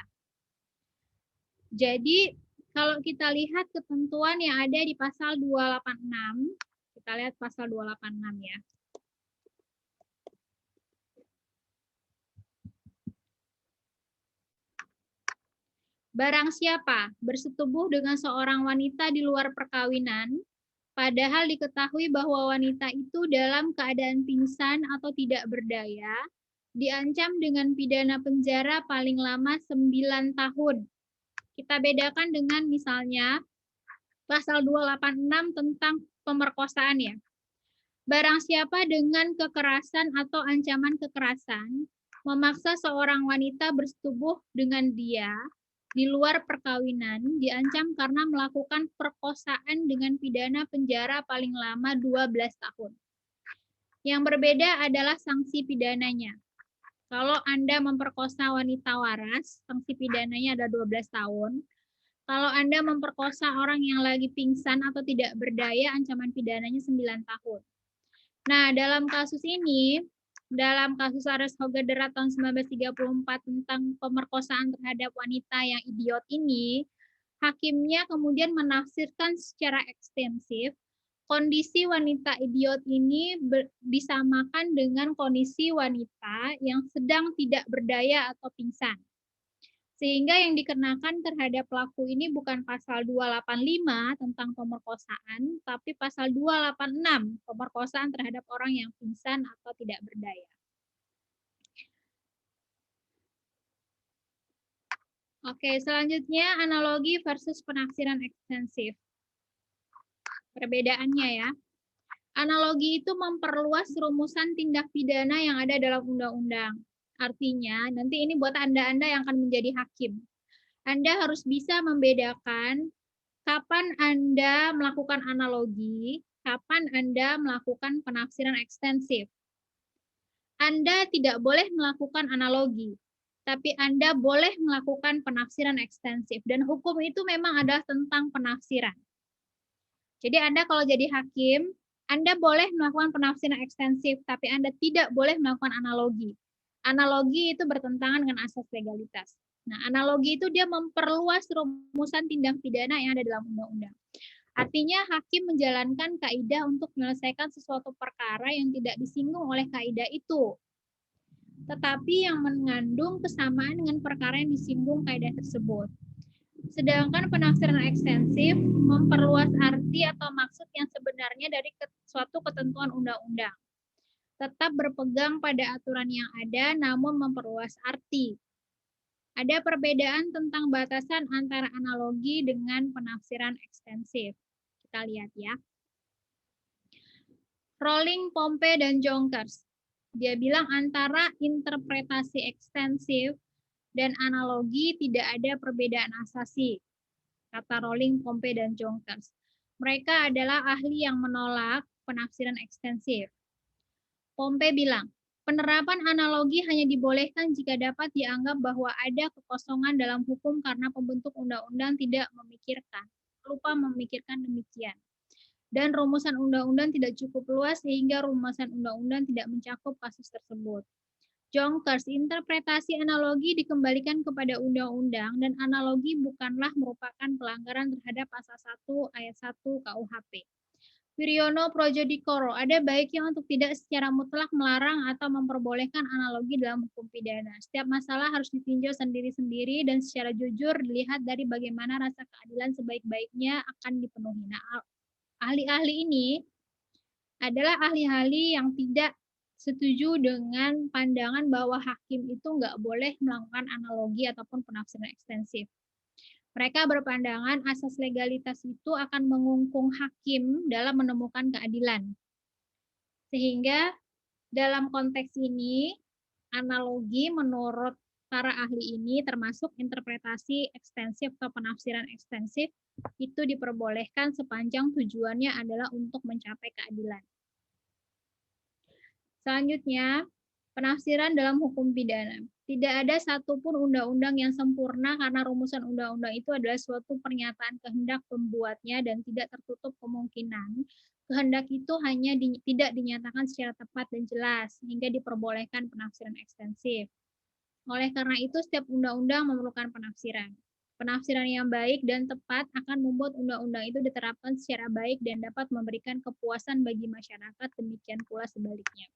Jadi kalau kita lihat ketentuan yang ada di pasal 286, kita lihat pasal 286 ya. Barang siapa bersetubuh dengan seorang wanita di luar perkawinan, padahal diketahui bahwa wanita itu dalam keadaan pingsan atau tidak berdaya, diancam dengan pidana penjara paling lama 9 tahun. Kita bedakan dengan misalnya pasal 286 tentang pemerkosaan ya. Barang siapa dengan kekerasan atau ancaman kekerasan memaksa seorang wanita bersetubuh dengan dia di luar perkawinan diancam karena melakukan perkosaan dengan pidana penjara paling lama 12 tahun. Yang berbeda adalah sanksi pidananya. Kalau Anda memperkosa wanita waras, sanksi pidananya ada 12 tahun. Kalau Anda memperkosa orang yang lagi pingsan atau tidak berdaya, ancaman pidananya 9 tahun. Nah, dalam kasus ini, dalam kasus Ares Hoogederat tahun 1934 tentang pemerkosaan terhadap wanita yang idiot ini, hakimnya kemudian menafsirkan secara ekstensif kondisi wanita idiot ini disamakan dengan kondisi wanita yang sedang tidak berdaya atau pingsan. Sehingga yang dikenakan terhadap pelaku ini bukan pasal 285 tentang pemerkosaan, tapi pasal 286 pemerkosaan terhadap orang yang pingsan atau tidak berdaya. Oke, selanjutnya analogi versus penafsiran ekstensif. Perbedaannya ya. Analogi itu memperluas rumusan tindak pidana yang ada dalam undang-undang. Artinya, nanti ini buat Anda-Anda yang akan menjadi hakim. Anda harus bisa membedakan kapan Anda melakukan analogi, kapan Anda melakukan penafsiran ekstensif. Anda tidak boleh melakukan analogi, tapi Anda boleh melakukan penafsiran ekstensif. Dan hukum itu memang adalah tentang penafsiran. Jadi Anda kalau jadi hakim, Anda boleh melakukan penafsiran ekstensif, tapi Anda tidak boleh melakukan analogi. Analogi itu bertentangan dengan asas legalitas. Nah, analogi itu dia memperluas rumusan tindak pidana yang ada dalam undang-undang. Artinya hakim menjalankan kaidah untuk menyelesaikan sesuatu perkara yang tidak disinggung oleh kaidah itu, tetapi yang mengandung kesamaan dengan perkara yang disinggung kaidah tersebut. Sedangkan penafsiran ekstensif memperluas arti atau maksud yang sebenarnya dari suatu ketentuan undang-undang. Tetap berpegang pada aturan yang ada, namun memperluas arti. Ada perbedaan tentang batasan antara analogi dengan penafsiran ekstensif. Kita lihat ya. Rowling, Pompey, dan Jonkers. Dia bilang antara interpretasi ekstensif dan analogi tidak ada perbedaan asasi. Kata Rowling, Pompey, dan Jonkers. Mereka adalah ahli yang menolak penafsiran ekstensif. Pompey bilang, penerapan analogi hanya dibolehkan jika dapat dianggap bahwa ada kekosongan dalam hukum karena pembentuk undang-undang tidak lupa memikirkan demikian. Dan rumusan undang-undang tidak cukup luas sehingga rumusan undang-undang tidak mencakup kasus tersebut. Jonkers, interpretasi analogi dikembalikan kepada undang-undang dan analogi bukanlah merupakan pelanggaran terhadap pasal 1 ayat 1 KUHP. Wiryono Projodikoro, ada baiknya untuk tidak secara mutlak melarang atau memperbolehkan analogi dalam hukum pidana. Setiap masalah harus ditinjau sendiri-sendiri dan secara jujur dilihat dari bagaimana rasa keadilan sebaik-baiknya akan dipenuhi. Nah, ahli-ahli ini adalah ahli-ahli yang tidak setuju dengan pandangan bahwa hakim itu nggak boleh melakukan analogi ataupun penafsiran ekstensif. Mereka berpandangan asas legalitas itu akan mengungkung hakim dalam menemukan keadilan. Sehingga dalam konteks ini, analogi menurut para ahli ini termasuk interpretasi ekstensif atau penafsiran ekstensif itu diperbolehkan sepanjang tujuannya adalah untuk mencapai keadilan. Selanjutnya, penafsiran dalam hukum pidana. Tidak ada satupun undang-undang yang sempurna karena rumusan undang-undang itu adalah suatu pernyataan kehendak pembuatnya dan tidak tertutup kemungkinan kehendak itu hanya tidak dinyatakan secara tepat dan jelas sehingga diperbolehkan penafsiran ekstensif. Oleh karena itu, setiap undang-undang memerlukan penafsiran. Penafsiran yang baik dan tepat akan membuat undang-undang itu diterapkan secara baik dan dapat memberikan kepuasan bagi masyarakat, demikian pula sebaliknya.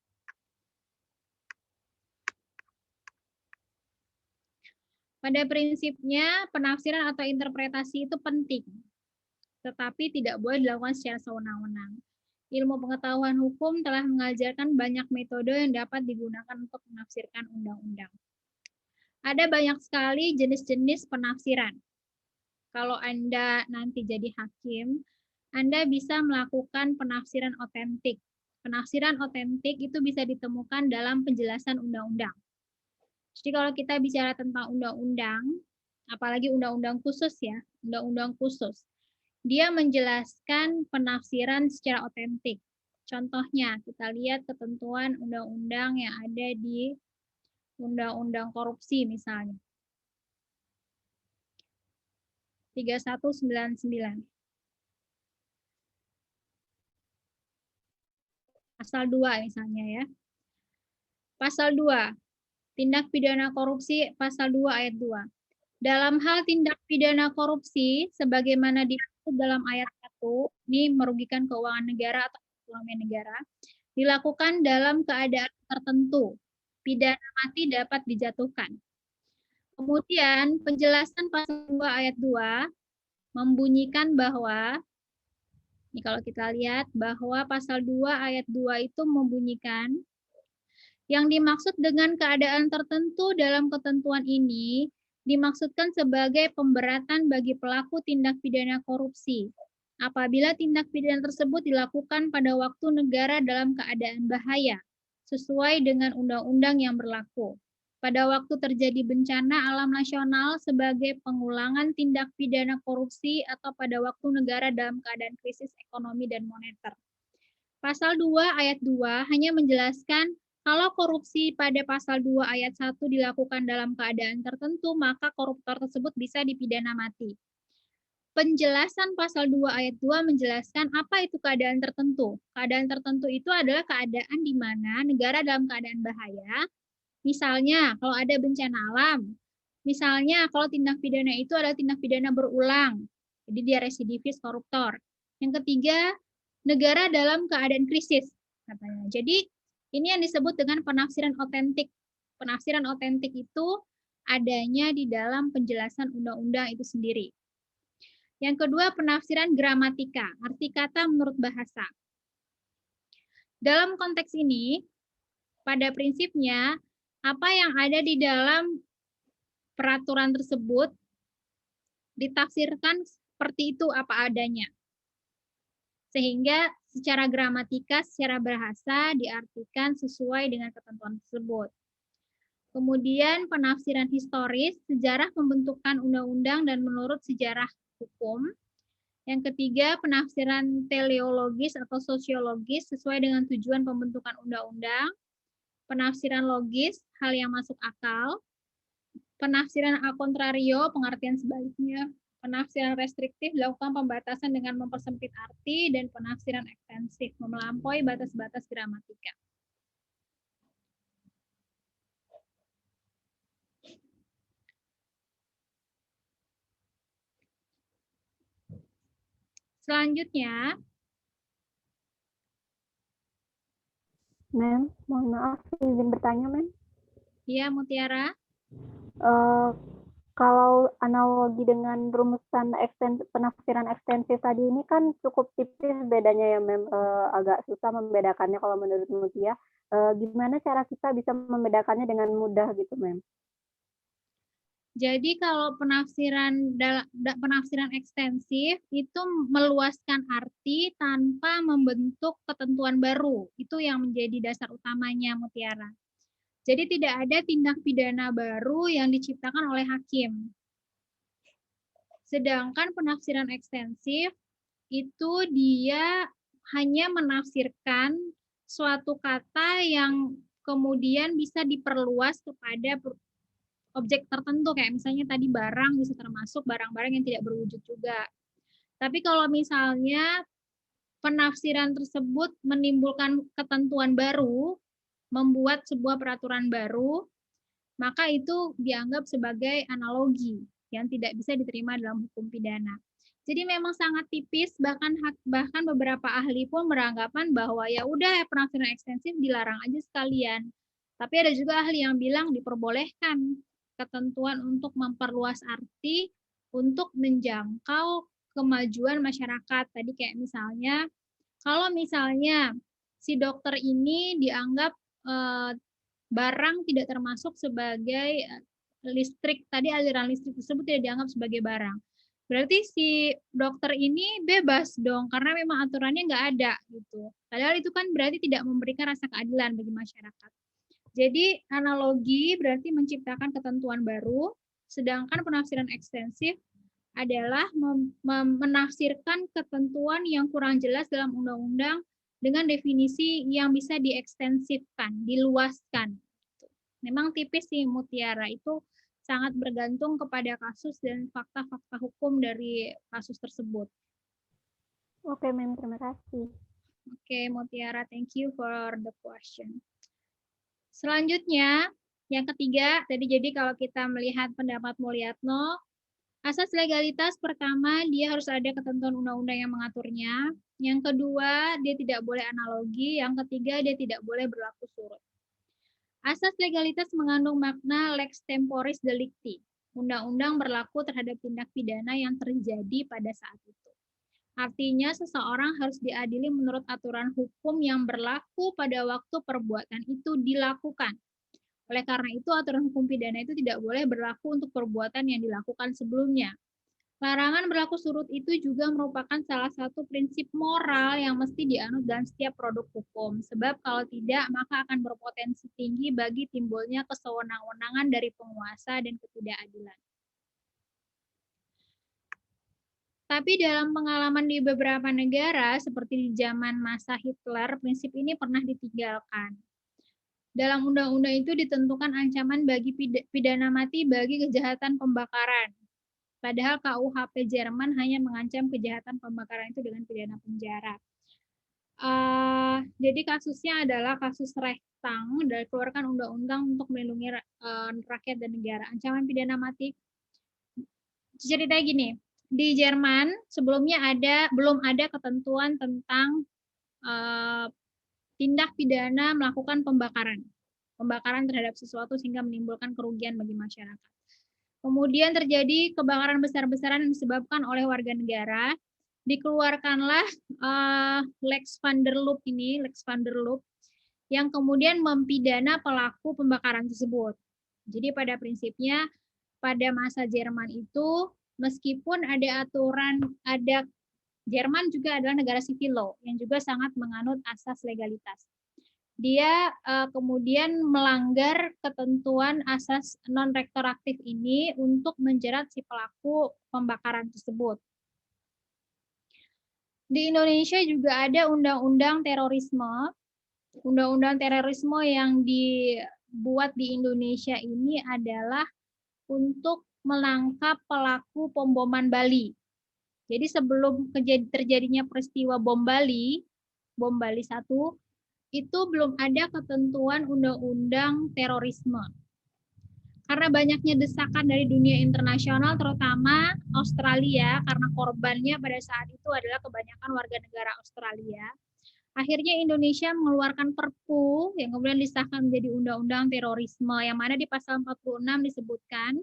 Pada prinsipnya, penafsiran atau interpretasi itu penting, tetapi tidak boleh dilakukan secara sewenang-wenang. Ilmu pengetahuan hukum telah mengajarkan banyak metode yang dapat digunakan untuk menafsirkan undang-undang. Ada banyak sekali jenis-jenis penafsiran. Kalau Anda nanti jadi hakim, Anda bisa melakukan penafsiran otentik. Penafsiran otentik itu bisa ditemukan dalam penjelasan undang-undang. Jadi kalau kita bicara tentang undang-undang, apalagi undang-undang khusus ya, undang-undang khusus, dia menjelaskan penafsiran secara otentik. Contohnya, kita lihat ketentuan undang-undang yang ada di undang-undang korupsi misalnya. 3199. Pasal 2 misalnya ya. Pasal 2. Tindak pidana korupsi pasal 2 ayat 2. Dalam hal tindak pidana korupsi, sebagaimana diatur dalam ayat 1, ini merugikan keuangan negara atau ekonomi negara, dilakukan dalam keadaan tertentu. Pidana mati dapat dijatuhkan. Kemudian penjelasan pasal 2 ayat 2 membunyikan bahwa, ini kalau kita lihat, bahwa pasal 2 ayat 2 itu membunyikan, yang dimaksud dengan keadaan tertentu dalam ketentuan ini dimaksudkan sebagai pemberatan bagi pelaku tindak pidana korupsi. Apabila tindak pidana tersebut dilakukan pada waktu negara dalam keadaan bahaya, sesuai dengan undang-undang yang berlaku. Pada waktu terjadi bencana alam nasional sebagai pengulangan tindak pidana korupsi atau pada waktu negara dalam keadaan krisis ekonomi dan moneter. Pasal 2 ayat 2 hanya menjelaskan kalau korupsi pada pasal 2 ayat 1 dilakukan dalam keadaan tertentu, maka koruptor tersebut bisa dipidana mati. Penjelasan pasal 2 ayat 2 menjelaskan apa itu keadaan tertentu. Keadaan tertentu itu adalah keadaan di mana negara dalam keadaan bahaya. Misalnya, kalau ada bencana alam, Misalnya kalau tindak pidana itu adalah tindak pidana berulang, jadi dia residivis koruptor. Yang ketiga, negara dalam keadaan krisis, katanya. Jadi ini yang disebut dengan penafsiran otentik. Penafsiran otentik itu adanya di dalam penjelasan undang-undang itu sendiri. Yang kedua, penafsiran gramatika, arti kata menurut bahasa. Dalam konteks ini, pada prinsipnya, apa yang ada di dalam peraturan tersebut ditafsirkan seperti itu apa adanya. Sehingga secara gramatika, secara bahasa diartikan sesuai dengan ketentuan tersebut. Kemudian penafsiran historis, sejarah pembentukan undang-undang dan menurut sejarah hukum. Yang ketiga, penafsiran teleologis atau sosiologis sesuai dengan tujuan pembentukan undang-undang. Penafsiran logis, hal yang masuk akal. Penafsiran a contrario, pengertian sebaliknya. Penafsiran restriktif dilakukan pembatasan dengan mempersempit arti, dan penafsiran ekstensif melampaui batas-batas gramatika. Selanjutnya, Mem, mohon maaf, izin bertanya, Mem. ya Mutiara. Kalau analogi dengan rumusan penafsiran ekstensif tadi ini kan cukup tipis bedanya ya, Mem. Agak susah membedakannya kalau menurut Mutia. Gimana cara kita bisa membedakannya dengan mudah gitu, Mem? Jadi kalau penafsiran ekstensif itu meluaskan arti tanpa membentuk ketentuan baru. Itu yang menjadi dasar utamanya, Mutiara. Jadi tidak ada tindak pidana baru yang diciptakan oleh hakim. Sedangkan penafsiran ekstensif itu dia hanya menafsirkan suatu kata yang kemudian bisa diperluas kepada objek tertentu, kayak misalnya tadi barang bisa termasuk barang-barang yang tidak berwujud juga. Tapi kalau misalnya penafsiran tersebut menimbulkan ketentuan baru, membuat sebuah peraturan baru, maka itu dianggap sebagai analogi yang tidak bisa diterima dalam hukum pidana. Jadi memang sangat tipis, bahkan beberapa ahli pun beranggapan bahwa ya udah penafsiran ekstensif dilarang aja sekalian. Tapi ada juga ahli yang bilang diperbolehkan ketentuan untuk memperluas arti untuk menjangkau kemajuan masyarakat. Tadi kayak misalnya, kalau misalnya si dokter ini dianggap barang tidak termasuk sebagai listrik, tadi aliran listrik tersebut tidak dianggap sebagai barang. Berarti si dokter ini bebas dong, karena memang aturannya nggak ada gitu. Padahal itu kan berarti tidak memberikan rasa keadilan bagi masyarakat. Jadi analogi berarti menciptakan ketentuan baru, sedangkan penafsiran ekstensif adalah menafsirkan ketentuan yang kurang jelas dalam undang-undang dengan definisi yang bisa diekstensifkan, diluaskan. Memang tipis sih, Mutiara, itu sangat bergantung kepada kasus dan fakta-fakta hukum dari kasus tersebut. Oke, Mem, terima kasih. Oke, Mutiara, thank you for the question. Selanjutnya, yang ketiga, jadi kalau kita melihat pendapat Mulyatno, asas legalitas pertama, dia harus ada ketentuan undang-undang yang mengaturnya. Yang kedua, dia tidak boleh analogi. Yang ketiga, dia tidak boleh berlaku surut. Asas legalitas mengandung makna lex temporis delicti. Undang-undang berlaku terhadap tindak pidana yang terjadi pada saat itu. Artinya, seseorang harus diadili menurut aturan hukum yang berlaku pada waktu perbuatan itu dilakukan. Oleh karena itu, aturan hukum pidana itu tidak boleh berlaku untuk perbuatan yang dilakukan sebelumnya. Larangan berlaku surut itu juga merupakan salah satu prinsip moral yang mesti dianut dalam setiap produk hukum. Sebab kalau tidak, maka akan berpotensi tinggi bagi timbulnya kesewenang-wenangan dari penguasa dan ketidakadilan. Tapi dalam pengalaman di beberapa negara, seperti di zaman masa Hitler, prinsip ini pernah ditinggalkan. Dalam undang-undang itu ditentukan ancaman bagi pidana mati bagi kejahatan pembakaran. Padahal KUHP Jerman hanya mengancam kejahatan pembakaran itu dengan pidana penjara. Jadi kasusnya adalah kasus Rechtang dan keluarkan undang-undang untuk melindungi rakyat dan negara. Ancaman pidana mati. Ceritanya gini, di Jerman sebelumnya belum ada ketentuan tentang tindak pidana melakukan pembakaran terhadap sesuatu sehingga menimbulkan kerugian bagi masyarakat. Kemudian terjadi kebakaran besar-besaran yang disebabkan oleh warga negara. Dikeluarkanlah Lex van der Loop yang kemudian mempidana pelaku pembakaran tersebut. Jadi pada prinsipnya pada masa Jerman itu meskipun ada aturan, Jerman juga adalah negara civil law yang juga sangat menganut asas legalitas. Dia kemudian melanggar ketentuan asas non-rektoratif ini untuk menjerat si pelaku pembakaran tersebut. Di Indonesia juga ada undang-undang terorisme. Undang-undang terorisme yang dibuat di Indonesia ini adalah untuk menangkap pelaku pemboman Bali. Jadi sebelum terjadinya peristiwa bom Bali 1, itu belum ada ketentuan undang-undang terorisme. Karena banyaknya desakan dari dunia internasional, terutama Australia, karena korbannya pada saat itu adalah kebanyakan warga negara Australia, akhirnya Indonesia mengeluarkan Perpu yang kemudian disahkan menjadi Undang-Undang Terorisme, yang mana di pasal 46 disebutkan,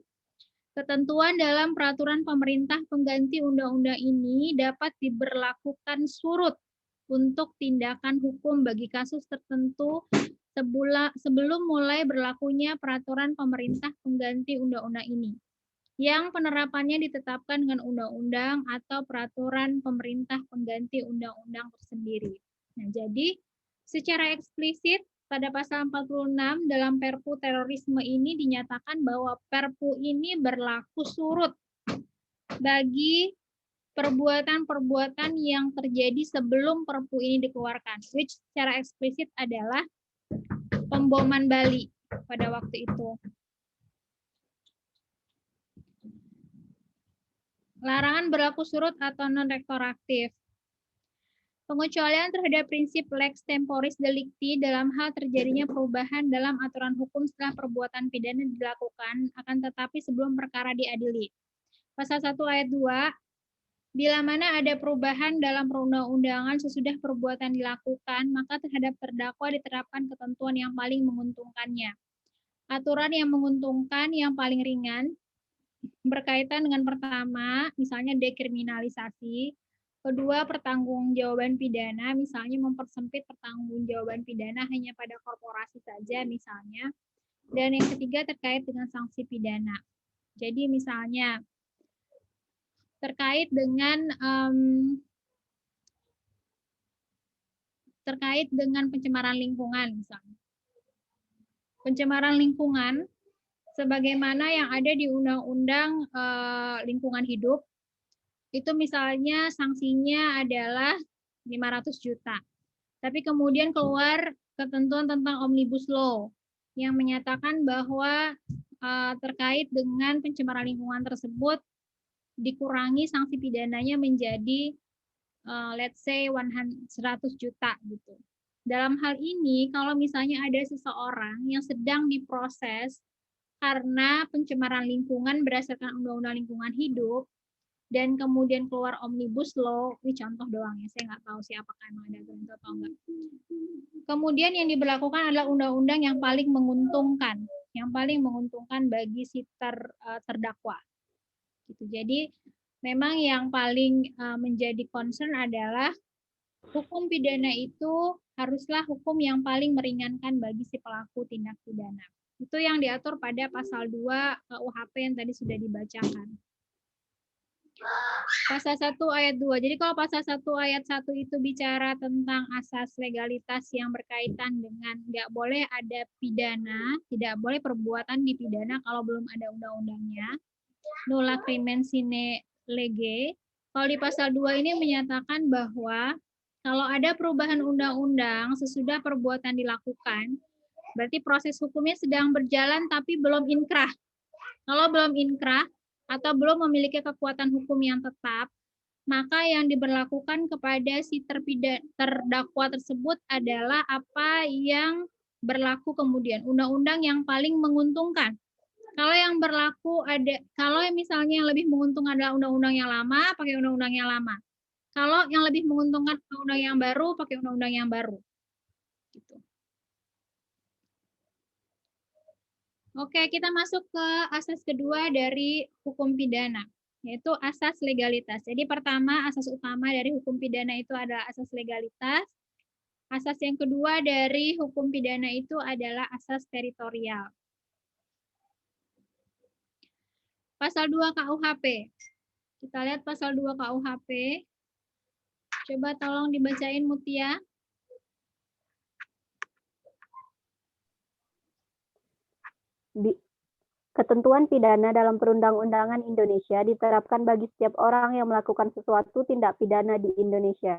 ketentuan dalam peraturan pemerintah pengganti undang-undang ini dapat diberlakukan surut untuk tindakan hukum bagi kasus tertentu sebelum mulai berlakunya peraturan pemerintah pengganti undang-undang ini, yang penerapannya ditetapkan dengan undang-undang atau peraturan pemerintah pengganti undang-undang tersendiri. Nah, jadi secara eksplisit pada pasal 46 dalam Perpu terorisme ini dinyatakan bahwa Perpu ini berlaku surut bagi perbuatan-perbuatan yang terjadi sebelum Perpu ini dikeluarkan, which secara eksplisit adalah pemboman Bali pada waktu itu. Larangan berlaku surut atau non-rektoratif. Pengecualian terhadap prinsip lex temporis delicti dalam hal terjadinya perubahan dalam aturan hukum setelah perbuatan pidana dilakukan, akan tetapi sebelum perkara diadili. Pasal 1 ayat 2, bila mana ada perubahan dalam perundang-undangan sesudah perbuatan dilakukan, maka terhadap terdakwa diterapkan ketentuan yang paling menguntungkannya. Aturan yang menguntungkan yang paling ringan berkaitan dengan pertama, misalnya dekriminalisasi, kedua, pertanggungjawaban pidana, misalnya mempersempit pertanggungjawaban pidana hanya pada korporasi saja misalnya, dan yang ketiga terkait dengan sanksi pidana. Jadi misalnya terkait dengan pencemaran lingkungan misalnya. Pencemaran lingkungan sebagaimana yang ada di Undang-Undang Lingkungan Hidup, itu misalnya sanksinya adalah 500 juta. Tapi kemudian keluar ketentuan tentang Omnibus Law yang menyatakan bahwa terkait dengan pencemaran lingkungan tersebut dikurangi sanksi pidananya menjadi let's say 100 juta gitu. Dalam hal ini kalau misalnya ada seseorang yang sedang diproses karena pencemaran lingkungan berdasarkan Undang-Undang Lingkungan Hidup dan kemudian keluar Omnibus Law, ini contoh doang ya, saya nggak tahu sih apakah emang ada aturan atau enggak. Kemudian yang diberlakukan adalah undang-undang yang paling menguntungkan bagi si terdakwa. Gitu. Jadi memang yang paling menjadi concern adalah hukum pidana itu haruslah hukum yang paling meringankan bagi si pelaku tindak pidana. Itu yang diatur pada pasal 2 KUHP yang tadi sudah dibacakan. Pasal 1 ayat 2. Jadi kalau pasal 1 ayat 1 itu bicara tentang asas legalitas yang berkaitan dengan nggak boleh ada pidana, tidak boleh perbuatan dipidana kalau belum ada undang-undangnya. Nulla crimen sine lege. Kalau di pasal 2 ini menyatakan bahwa kalau ada perubahan undang-undang sesudah perbuatan dilakukan, berarti proses hukumnya sedang berjalan tapi belum inkrah. Kalau belum inkrah atau belum memiliki kekuatan hukum yang tetap, maka yang diberlakukan kepada si terdakwa tersebut adalah apa yang berlaku kemudian, undang-undang yang paling menguntungkan. Kalau yang berlaku kalau misalnya yang lebih menguntungkan adalah undang-undang yang lama, pakai undang-undang yang lama. Kalau yang lebih menguntungkan undang-undang yang baru, pakai undang-undang yang baru. Gitu. Oke, kita masuk ke asas kedua dari hukum pidana, yaitu asas legalitas. Jadi pertama, asas utama dari hukum pidana itu adalah asas legalitas. Asas yang kedua dari hukum pidana itu adalah asas teritorial. Pasal 2 KUHP. Kita lihat pasal 2 KUHP. Coba tolong dibacain Mutia. Ketentuan pidana dalam perundang-undangan Indonesia diterapkan bagi setiap orang yang melakukan sesuatu tindak pidana di Indonesia.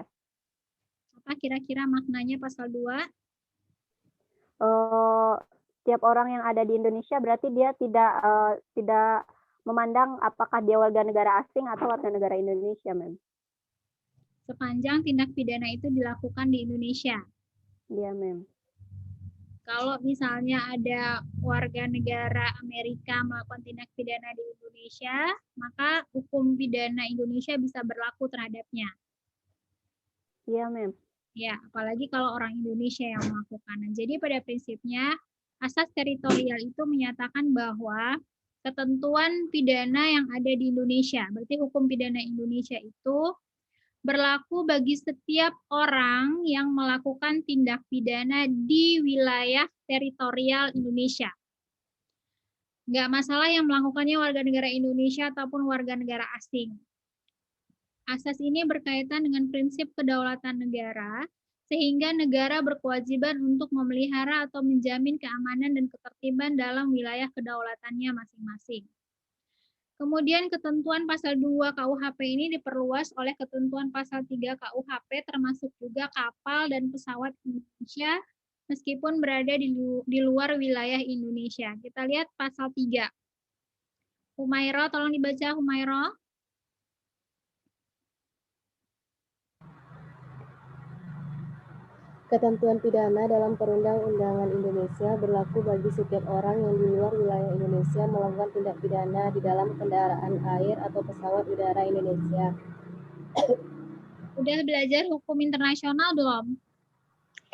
Apa kira-kira maknanya pasal 2? Setiap orang yang ada di Indonesia berarti dia tidak memandang apakah dia warga negara asing atau warga negara Indonesia, Mem. Sepanjang tindak pidana itu dilakukan di Indonesia. Iya, Mem. Kalau misalnya ada warga negara Amerika melakukan tindak pidana di Indonesia, maka hukum pidana Indonesia bisa berlaku terhadapnya. Iya, Mem. Ya, apalagi kalau orang Indonesia yang melakukan. Nah, jadi pada prinsipnya, asas teritorial itu menyatakan bahwa ketentuan pidana yang ada di Indonesia, berarti hukum pidana Indonesia itu berlaku bagi setiap orang yang melakukan tindak pidana di wilayah teritorial Indonesia. Nggak masalah yang melakukannya warga negara Indonesia ataupun warga negara asing. Asas ini berkaitan dengan prinsip kedaulatan negara, sehingga negara berkewajiban untuk memelihara atau menjamin keamanan dan ketertiban dalam wilayah kedaulatannya masing-masing. Kemudian ketentuan pasal 2 KUHP ini diperluas oleh ketentuan pasal 3 KUHP termasuk juga kapal dan pesawat Indonesia meskipun berada di luar wilayah Indonesia. Kita lihat pasal 3. Humaira, tolong dibaca Humaira. Ketentuan pidana dalam perundang-undangan Indonesia berlaku bagi setiap orang yang di luar wilayah Indonesia melakukan tindak pidana di dalam kendaraan air atau pesawat udara Indonesia. Udah belajar hukum internasional belum?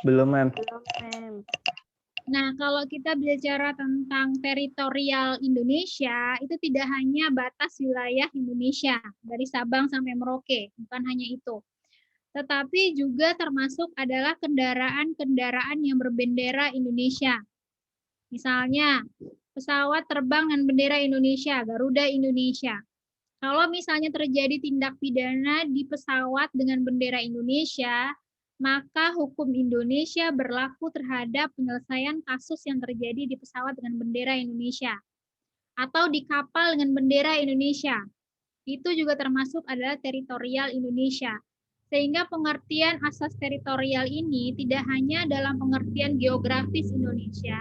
Belum, Mem. Belum, Mem. Nah, kalau kita bicara tentang teritorial Indonesia, itu tidak hanya batas wilayah Indonesia, dari Sabang sampai Merauke, bukan hanya itu. Tetapi juga termasuk adalah kendaraan-kendaraan yang berbendera Indonesia. Misalnya, pesawat terbang dengan bendera Indonesia, Garuda Indonesia. Kalau misalnya terjadi tindak pidana di pesawat dengan bendera Indonesia, maka hukum Indonesia berlaku terhadap penyelesaian kasus yang terjadi di pesawat dengan bendera Indonesia. Atau di kapal dengan bendera Indonesia. Itu juga termasuk adalah teritorial Indonesia. Sehingga pengertian asas teritorial ini tidak hanya dalam pengertian geografis Indonesia,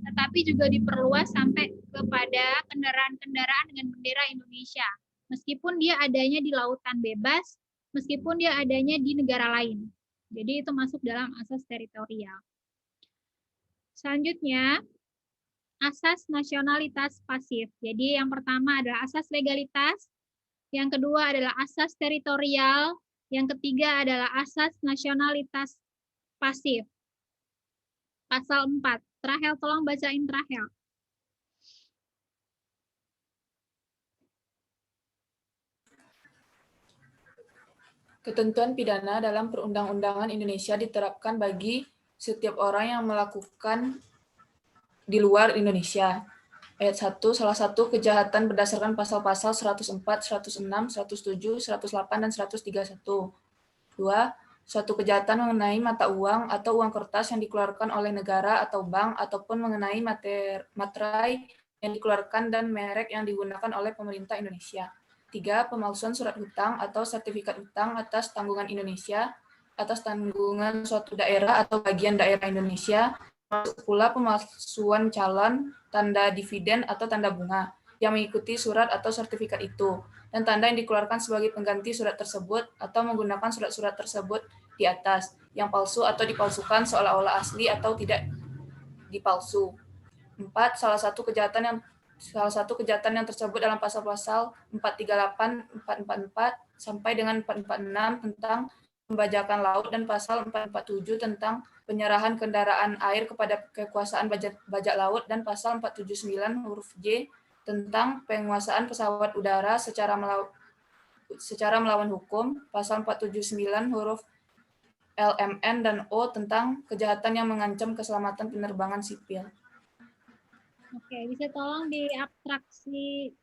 tetapi juga diperluas sampai kepada kendaraan-kendaraan dengan bendera Indonesia. Meskipun dia adanya di lautan bebas, meskipun dia adanya di negara lain. Jadi itu masuk dalam asas teritorial. Selanjutnya, asas nasionalitas pasif. Jadi yang pertama adalah asas legalitas, yang kedua adalah asas teritorial, yang ketiga adalah asas nasionalitas pasif. Pasal 4. Trahel, tolong bacain Trahel. Ketentuan pidana dalam perundang-undangan Indonesia diterapkan bagi setiap orang yang melakukan di luar Indonesia. Ayat 1, salah satu kejahatan berdasarkan pasal-pasal 104, 106, 107, 108, dan 131. 2. Suatu kejahatan mengenai mata uang atau uang kertas yang dikeluarkan oleh negara atau bank ataupun mengenai materai yang dikeluarkan dan merek yang digunakan oleh pemerintah Indonesia. 3. Pemalsuan surat hutang atau sertifikat hutang atas tanggungan Indonesia, atas tanggungan suatu daerah atau bagian daerah Indonesia, termasuk pula pemalsuan calon, tanda dividen atau tanda bunga. yang mengikuti surat atau sertifikat itu, dan tanda yang dikeluarkan sebagai pengganti surat tersebut atau menggunakan surat-surat tersebut di atas, yang palsu atau dipalsukan seolah-olah asli atau tidak dipalsu. 4. Salah satu kejahatan yang tersebut dalam pasal-pasal 438, 444 sampai dengan 446 tentang pembajakan laut dan pasal 447 tentang penyerahan kendaraan air kepada kekuasaan bajak laut dan pasal 479 huruf J tentang penguasaan pesawat udara secara melawan hukum, pasal 479 huruf LMN dan O tentang kejahatan yang mengancam keselamatan penerbangan sipil. Oke, bisa tolong diabstraksi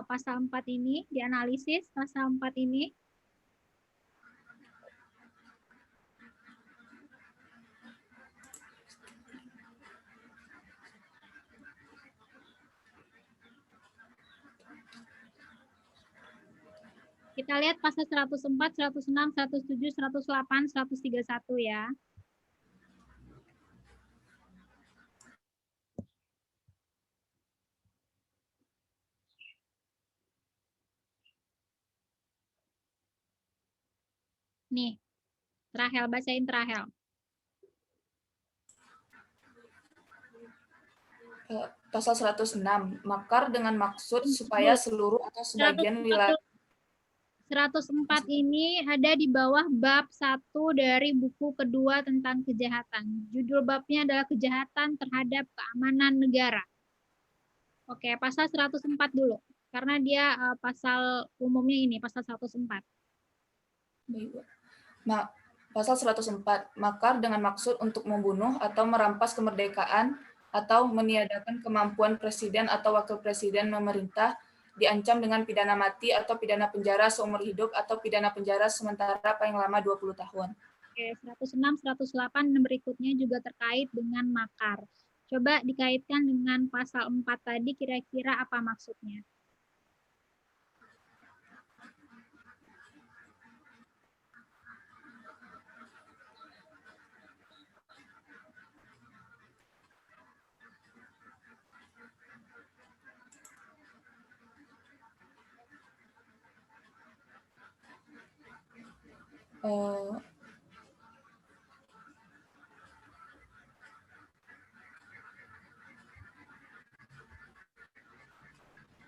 pasal 4 ini, dianalisis pasal 4 ini. Kita lihat pasal 104, 106, 107, 108, 131 ya. Nih, Rahel, bacain Rahel. Pasal 106, makar dengan maksud supaya seluruh atau sebagian wilayah. 104 ini ada di bawah bab 1 dari buku kedua tentang kejahatan. Judul babnya adalah kejahatan terhadap keamanan negara. Oke, pasal 104 dulu. Karena dia pasal umumnya ini, pasal 104. Pasal 104, makar dengan maksud untuk membunuh atau merampas kemerdekaan atau meniadakan kemampuan presiden atau wakil presiden memerintah diancam dengan pidana mati atau pidana penjara seumur hidup atau pidana penjara sementara paling lama 20 tahun. Oke, 106, 108 dan berikutnya juga terkait dengan makar. Coba dikaitkan dengan pasal 4 tadi, kira-kira apa maksudnya?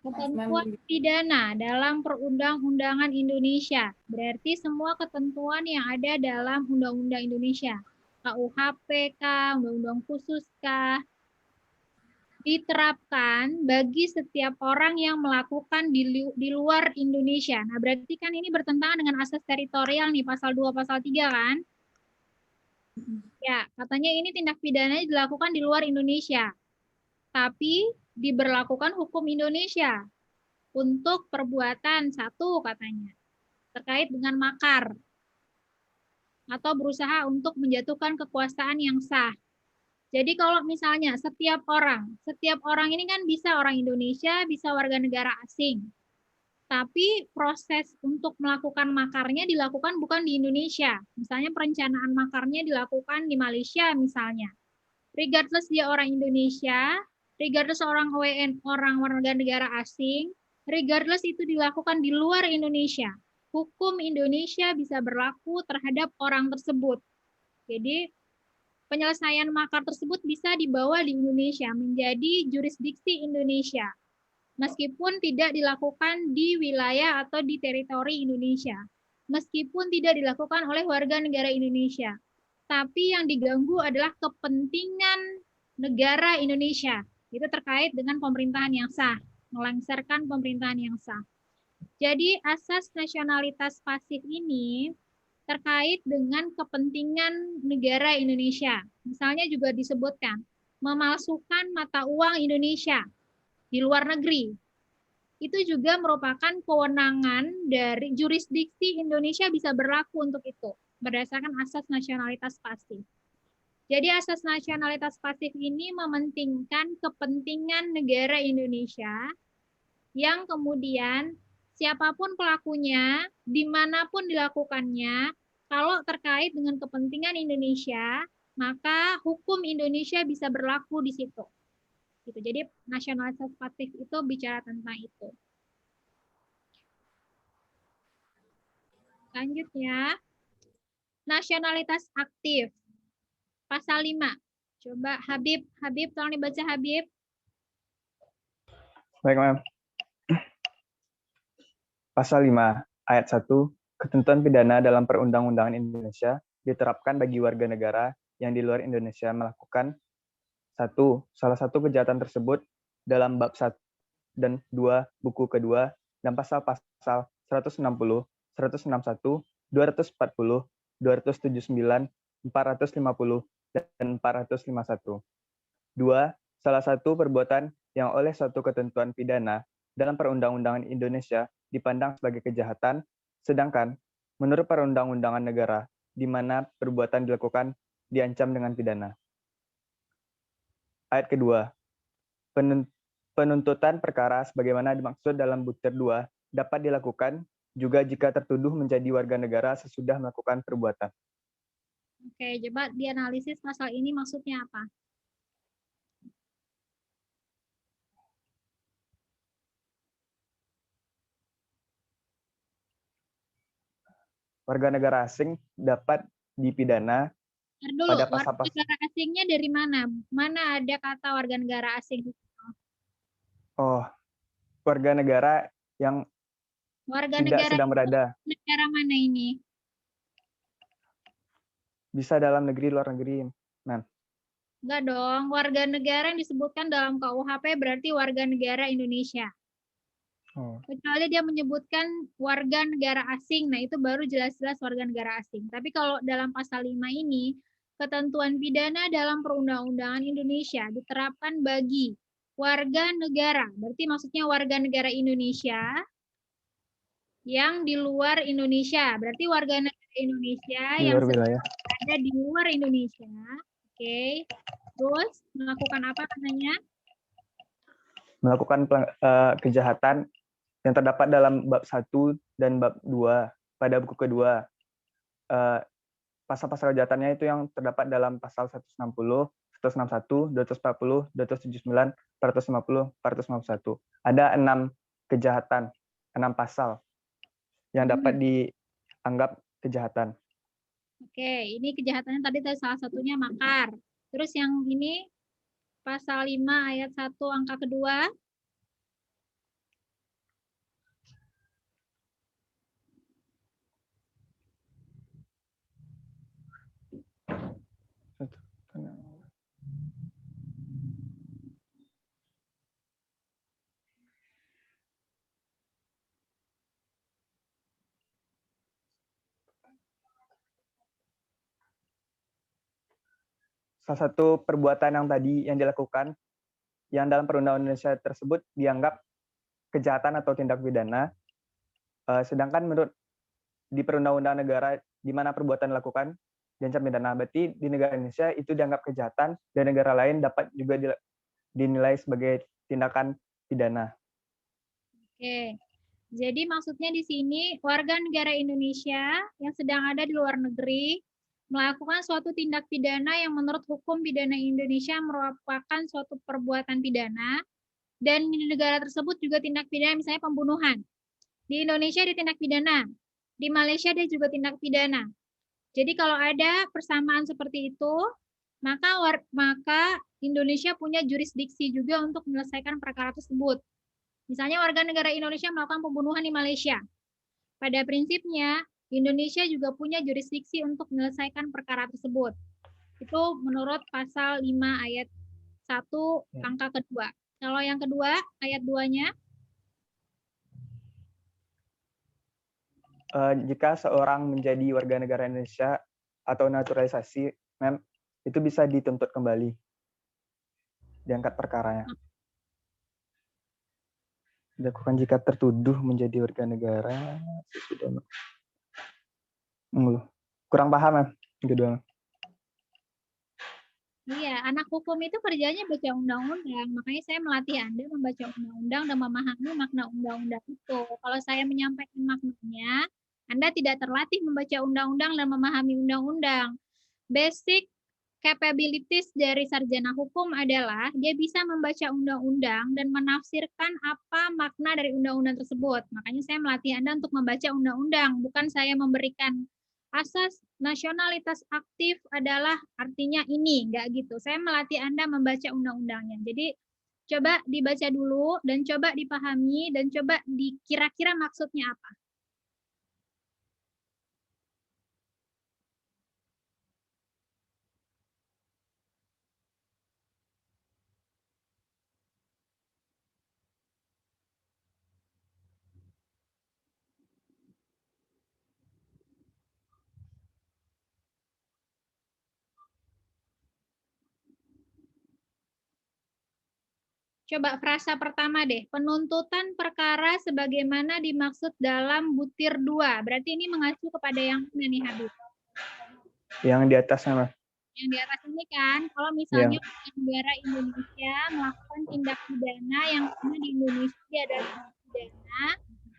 Ketentuan pidana dalam perundang-undangan Indonesia. Berarti semua ketentuan yang ada dalam Undang-Undang Indonesia. KUHP kah, Undang-Undang Khusus kah, diterapkan bagi setiap orang yang melakukan di luar Indonesia. Nah, berarti kan ini bertentangan dengan asas teritorial nih, pasal 2, pasal 3 kan? Ya, katanya ini tindak pidana dilakukan di luar Indonesia. Tapi diberlakukan hukum Indonesia untuk perbuatan 1 katanya terkait dengan makar atau berusaha untuk menjatuhkan kekuasaan yang sah. Jadi kalau misalnya setiap orang ini kan bisa orang Indonesia, bisa warga negara asing. Tapi proses untuk melakukan makarnya dilakukan bukan di Indonesia. Misalnya perencanaan makarnya dilakukan di Malaysia misalnya. Regardless dia orang Indonesia, regardless orang warga negara asing, regardless itu dilakukan di luar Indonesia, hukum Indonesia bisa berlaku terhadap orang tersebut. Jadi penyelesaian makar tersebut bisa dibawa di Indonesia menjadi jurisdiksi Indonesia, meskipun tidak dilakukan di wilayah atau di teritori Indonesia, meskipun tidak dilakukan oleh warga negara Indonesia. Tapi yang diganggu adalah kepentingan negara Indonesia. Itu terkait dengan pemerintahan yang sah, melengsarkan pemerintahan yang sah. Jadi asas nasionalitas pasif ini terkait dengan kepentingan negara Indonesia. Misalnya juga disebutkan, memalsukan mata uang Indonesia di luar negeri. Itu juga merupakan kewenangan dari jurisdiksi Indonesia bisa berlaku untuk itu, berdasarkan asas nasionalitas pasif. Jadi asas nasionalitas pasif ini mementingkan kepentingan negara Indonesia yang kemudian siapapun pelakunya, dimanapun dilakukannya, kalau terkait dengan kepentingan Indonesia, maka hukum Indonesia bisa berlaku di situ. Gitu. Jadi nasionalitas aktif itu bicara tentang itu. Lanjutnya, nasionalitas aktif. Pasal 5. Coba Habib tolong dibaca Habib. Baik, Ma'am. Pasal 5, ayat 1, ketentuan pidana dalam Perundang-undangan Indonesia diterapkan bagi warga negara yang di luar Indonesia melakukan 1. Salah satu kejahatan tersebut dalam bab 1 dan 2 buku kedua dan pasal-pasal 160, 161, 240, 279, 450, dan 451. 2. Salah satu perbuatan yang oleh suatu ketentuan pidana dalam Perundang-undangan Indonesia dipandang sebagai kejahatan, sedangkan menurut perundang-undangan negara di mana perbuatan dilakukan diancam dengan pidana. Ayat kedua, penuntutan perkara sebagaimana dimaksud dalam butir 2 dapat dilakukan juga jika tertuduh menjadi warga negara sesudah melakukan perbuatan. Oke, coba dianalisis pasal ini maksudnya apa? Warga negara asing dapat dipidana Dulu, pada warga pasal-pasal. negara asingnya dari mana? Mana ada kata warga negara asing? Oh, warga negara yang Warga tidak negara sedang berada, negara mana ini? bisa dalam negeri, luar negeri. Nah, Enggak dong, warga negara yang disebutkan dalam KUHP berarti warga negara Indonesia. Kecuali dia menyebutkan warga negara asing, nah itu baru jelas-jelas warga negara asing. Tapi kalau dalam pasal 5 ini, ketentuan pidana dalam perundang-undangan Indonesia diterapkan bagi warga negara. Berarti maksudnya warga negara Indonesia yang di luar Indonesia. Berarti warga negara Indonesia di yang luar wilayah. ada di luar Indonesia. Oke. Terus melakukan apa katanya? Melakukan kejahatan yang terdapat dalam bab 1 dan bab 2 pada buku kedua. Pasal-pasal kejahatannya itu yang terdapat dalam pasal 160, 161, 240, 279, 450, 451. Ada 6 kejahatan, 6 pasal yang dapat dianggap kejahatan. Oke, ini kejahatannya tadi salah satunya makar. Terus yang ini pasal 5 ayat 1 angka kedua. Salah satu perbuatan yang tadi yang dilakukan yang dalam perundang-undangan Indonesia tersebut dianggap kejahatan atau tindak pidana, sedangkan menurut di perundang-undangan negara di mana perbuatan dilakukan diancam pidana. Berarti di negara Indonesia itu dianggap kejahatan dan negara lain dapat juga dinilai sebagai tindakan pidana. Oke. Jadi maksudnya di sini warga negara Indonesia yang sedang ada di luar negeri melakukan suatu tindak pidana yang menurut hukum pidana Indonesia merupakan suatu perbuatan pidana, dan di negara tersebut juga tindak pidana misalnya pembunuhan. Di Indonesia dia tindak pidana, di Malaysia dia juga tindak pidana. Jadi kalau ada persamaan seperti itu, maka Indonesia punya jurisdiksi juga untuk menyelesaikan perkara tersebut. Misalnya warga negara Indonesia melakukan pembunuhan di Malaysia. Pada prinsipnya, Indonesia juga punya jurisdiksi untuk menyelesaikan perkara tersebut. Itu menurut pasal 5 ayat 1 angka kedua. Kalau yang kedua, ayat 2-nya. Jika seorang menjadi warga negara Indonesia atau naturalisasi, itu bisa dituntut kembali, diangkat perkaranya. Dilakukan jika tertuduh menjadi warga negara sesudah. Kurang paham, kedua. Iya, anak hukum itu kerjanya baca undang-undang. Makanya saya melatih Anda membaca undang-undang dan memahami makna undang-undang itu. Kalau saya menyampaikan maknanya, Anda tidak terlatih membaca undang-undang dan memahami undang-undang. Basic capabilities dari sarjana hukum adalah dia bisa membaca undang-undang dan menafsirkan apa makna dari undang-undang tersebut. Makanya saya melatih Anda untuk membaca undang-undang, bukan saya memberikan asas nasionalitas aktif adalah artinya ini, enggak gitu. Saya melatih Anda membaca undang-undangnya. Jadi coba dibaca dulu dan coba dipahami dan coba dikira-kira maksudnya apa. Coba frasa pertama deh, penuntutan perkara sebagaimana dimaksud dalam butir 2. Berarti ini mengacu kepada yang mana nih, Habib? Yang di atasnya, Mas. Yang di atas ini kan, kalau misalnya negara Indonesia melakukan tindak pidana yang mana di Indonesia adalah tindak pidana,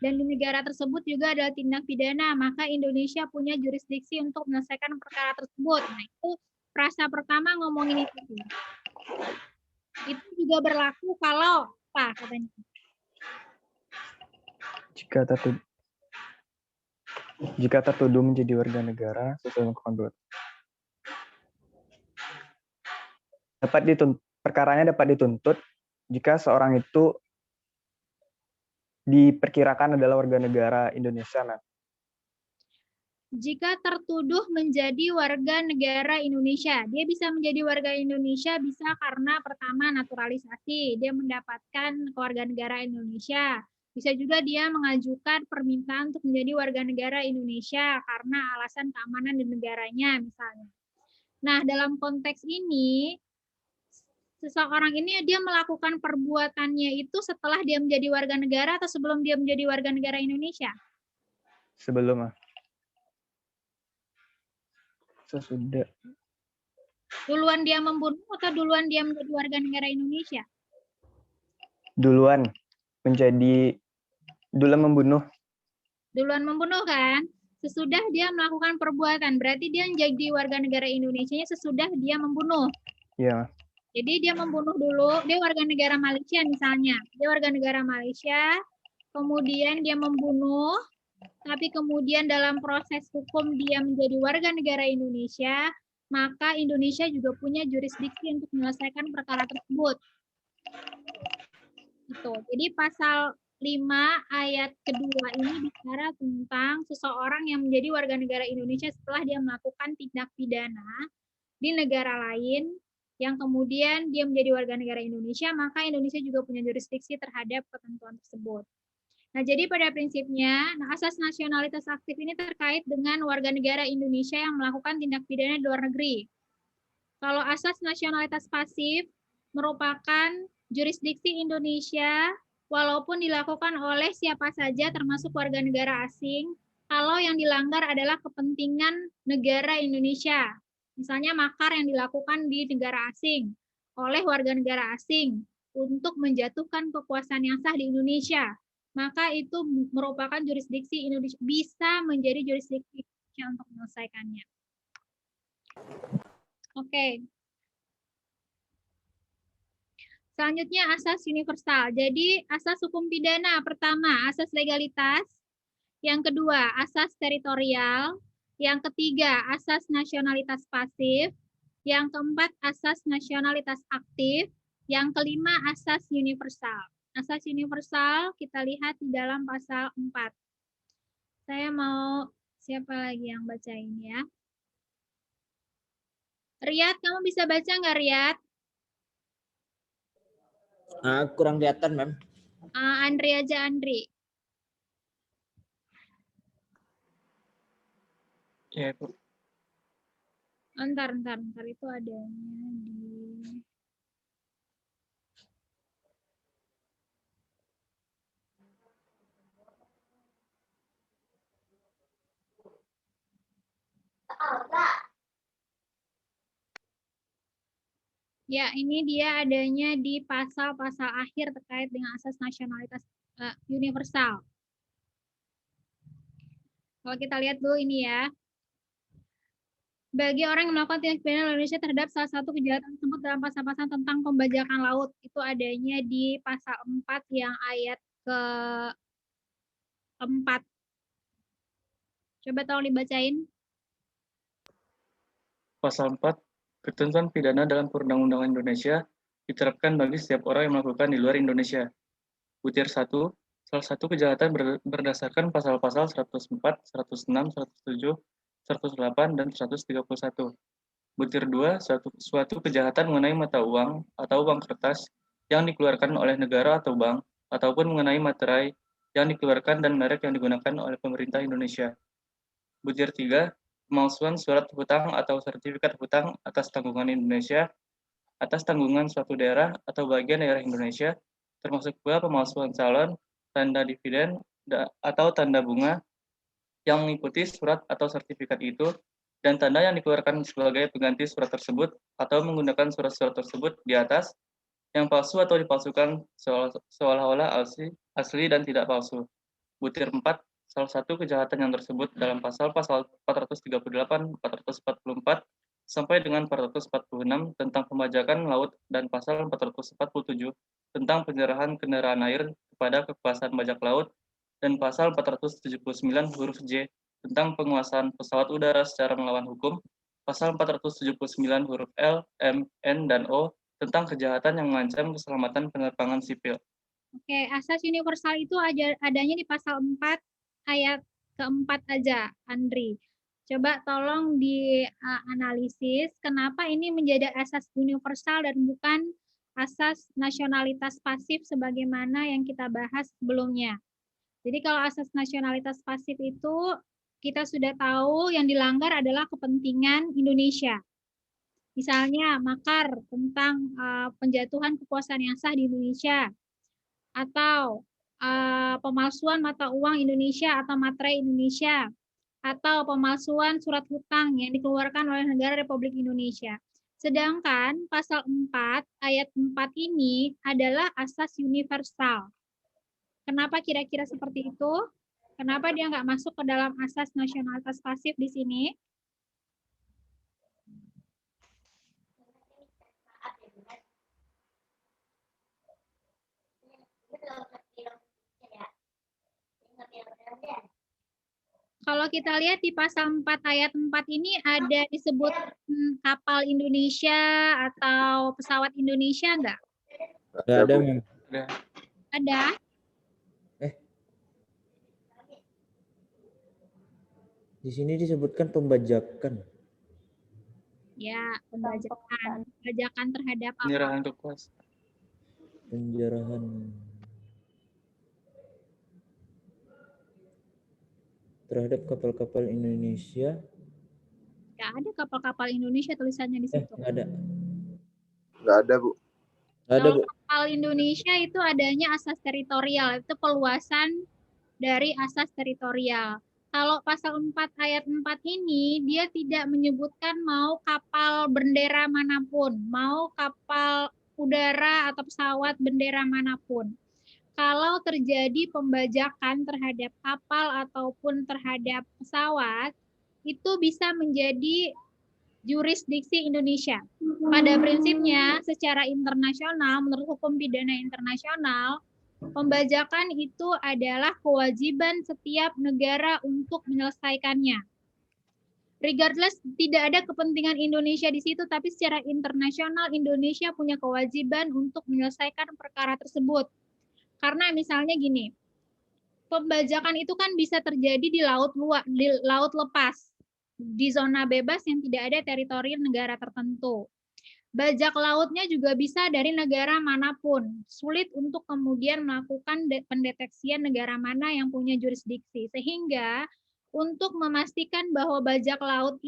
dan di negara tersebut juga adalah tindak pidana, maka Indonesia punya jurisdiksi untuk menyelesaikan perkara tersebut. Nah, itu frasa pertama ngomongin itu. Itu juga berlaku kalau apa katanya? Jika tertuduh menjadi warga negara sesuai dengan ketentuan perkaranya dapat dituntut jika seorang itu diperkirakan adalah warga negara Indonesia, Mas. Jika tertuduh menjadi warga negara Indonesia, dia bisa menjadi warga Indonesia bisa karena pertama naturalisasi, dia mendapatkan kewarganegaraan Indonesia. Bisa juga dia mengajukan permintaan untuk menjadi warga negara Indonesia karena alasan keamanan di negaranya misalnya. Nah, dalam konteks ini, seseorang ini dia melakukan perbuatannya itu setelah dia menjadi warga negara atau sebelum dia menjadi warga negara Indonesia? Sebelum, Mas. Sesudah. Duluan dia membunuh atau duluan dia menjadi warga negara Indonesia? Duluan membunuh. Duluan membunuh kan? Sesudah dia melakukan perbuatan, berarti dia menjadi warga negara Indonesia sesudah dia membunuh. Iya. Jadi dia membunuh dulu, dia warga negara Malaysia misalnya. Dia warga negara Malaysia, kemudian dia membunuh, tapi kemudian dalam proses hukum dia menjadi warga negara Indonesia, maka Indonesia juga punya jurisdiksi untuk menyelesaikan perkara tersebut. Gitu. Jadi pasal 5 ayat kedua ini bicara tentang seseorang yang menjadi warga negara Indonesia setelah dia melakukan tindak pidana di negara lain yang kemudian dia menjadi warga negara Indonesia, maka Indonesia juga punya jurisdiksi terhadap ketentuan tersebut. Nah, jadi pada prinsipnya, asas nasionalitas aktif ini terkait dengan warga negara Indonesia yang melakukan tindak pidana di luar negeri. Kalau asas nasionalitas pasif merupakan jurisdiksi Indonesia walaupun dilakukan oleh siapa saja termasuk warga negara asing, kalau yang dilanggar adalah kepentingan negara Indonesia. Misalnya makar yang dilakukan di negara asing oleh warga negara asing untuk menjatuhkan kekuasaan yang sah di Indonesia, maka itu merupakan jurisdiksi Indonesia, bisa menjadi jurisdiksi Indonesia untuk menyelesaikannya. Oke. Selanjutnya asas universal. Jadi asas hukum pidana pertama asas legalitas, yang kedua asas teritorial, yang ketiga asas nasionalitas pasif, yang keempat asas nasionalitas aktif, yang kelima asas universal. Asas universal kita lihat di dalam pasal 4. Saya mau siapa lagi yang bacain ya? Riyad, kamu bisa baca nggak Riyad? Kurang kelihatan, Mem. Andri aja, Andri. Ya, Bu. Ntar itu adanya di ya, ini dia adanya di pasal-pasal akhir terkait dengan asas nasionalitas universal. Kalau kita lihat dulu ini ya. bagi orang yang melakukan tindak pidana Indonesia terhadap salah satu kejahatan tersebut dalam pasal-pasal tentang pembajakan laut. Itu adanya di pasal 4 yang ayat ke-4. Coba tolong dibacain. Pasal 4, ketentuan pidana dalam perundang-undangan Indonesia diterapkan bagi setiap orang yang melakukan di luar Indonesia. Butir 1, salah satu kejahatan berdasarkan pasal-pasal 104, 106, 107, 108, dan 131. Butir 2, suatu kejahatan mengenai mata uang atau uang kertas yang dikeluarkan oleh negara atau bank, ataupun mengenai materai yang dikeluarkan dan merek yang digunakan oleh pemerintah Indonesia. Butir 3, pemalsuan surat hutang atau sertifikat hutang atas tanggungan Indonesia, atas tanggungan suatu daerah atau bagian daerah Indonesia, termasuk pula pemalsuan calon, tanda dividen, atau tanda bunga yang mengikuti surat atau sertifikat itu, dan tanda yang dikeluarkan sebagai pengganti surat tersebut atau menggunakan surat-surat tersebut di atas yang palsu atau dipalsukan seolah-olah asli dan tidak palsu. Butir 4, salah satu kejahatan yang tersebut dalam pasal-pasal 438, 444, sampai dengan 446 tentang pembajakan laut dan pasal 447 tentang penyerahan kendaraan air kepada kekuasaan bajak laut dan pasal 479 huruf J tentang penguasaan pesawat udara secara melawan hukum, pasal 479 huruf L, M, N, dan O tentang kejahatan yang mengancam keselamatan penerbangan sipil. Oke, asas universal itu adanya di pasal 4 ayat ke-4 aja, Andri. Coba tolong dianalisis kenapa ini menjadi asas universal dan bukan asas nasionalitas pasif sebagaimana yang kita bahas sebelumnya. Jadi kalau asas nasionalitas pasif itu kita sudah tahu yang dilanggar adalah kepentingan Indonesia. Misalnya makar tentang penjatuhan kekuasaan yang sah di Indonesia, atau pemalsuan mata uang Indonesia atau materai Indonesia, atau pemalsuan surat hutang yang dikeluarkan oleh negara Republik Indonesia. Sedangkan pasal 4 ayat 4 ini adalah asas universal. Kenapa kira-kira seperti itu? Kenapa dia nggak masuk ke dalam asas nasionalitas pasif di sini? Kalau kita lihat di pasal 4 ayat 4 ini ada disebut kapal Indonesia atau pesawat Indonesia enggak? Nggak ada, Mem. Ada? Di sini disebutkan pembajakan. Ya, pembajakan. Pembajakan terhadap apa? Penyerahan kekuasaan. Penjarahan. Terhadap kapal-kapal Indonesia. Nggak ada kapal-kapal Indonesia tulisannya di situ. Nggak ada. Nggak ada, Bu. Nggak ada, Bu. Kalau kapal Indonesia itu adanya asas teritorial, itu peluasan dari asas teritorial. Kalau pasal 4 ayat 4 ini, dia tidak menyebutkan mau kapal bendera manapun, mau kapal udara atau pesawat bendera manapun. Kalau terjadi pembajakan terhadap kapal ataupun terhadap pesawat, itu bisa menjadi jurisdiksi Indonesia. Pada prinsipnya, secara internasional, menurut hukum pidana internasional, pembajakan itu adalah kewajiban setiap negara untuk menyelesaikannya. Regardless, tidak ada kepentingan Indonesia di situ, tapi secara internasional Indonesia punya kewajiban untuk menyelesaikan perkara tersebut. Karena misalnya gini, pembajakan itu kan bisa terjadi di laut lepas, di zona bebas yang tidak ada teritori negara tertentu. Bajak lautnya juga bisa dari negara manapun. Sulit untuk kemudian melakukan pendeteksian negara mana yang punya jurisdiksi. Sehingga untuk memastikan bahwa bajak laut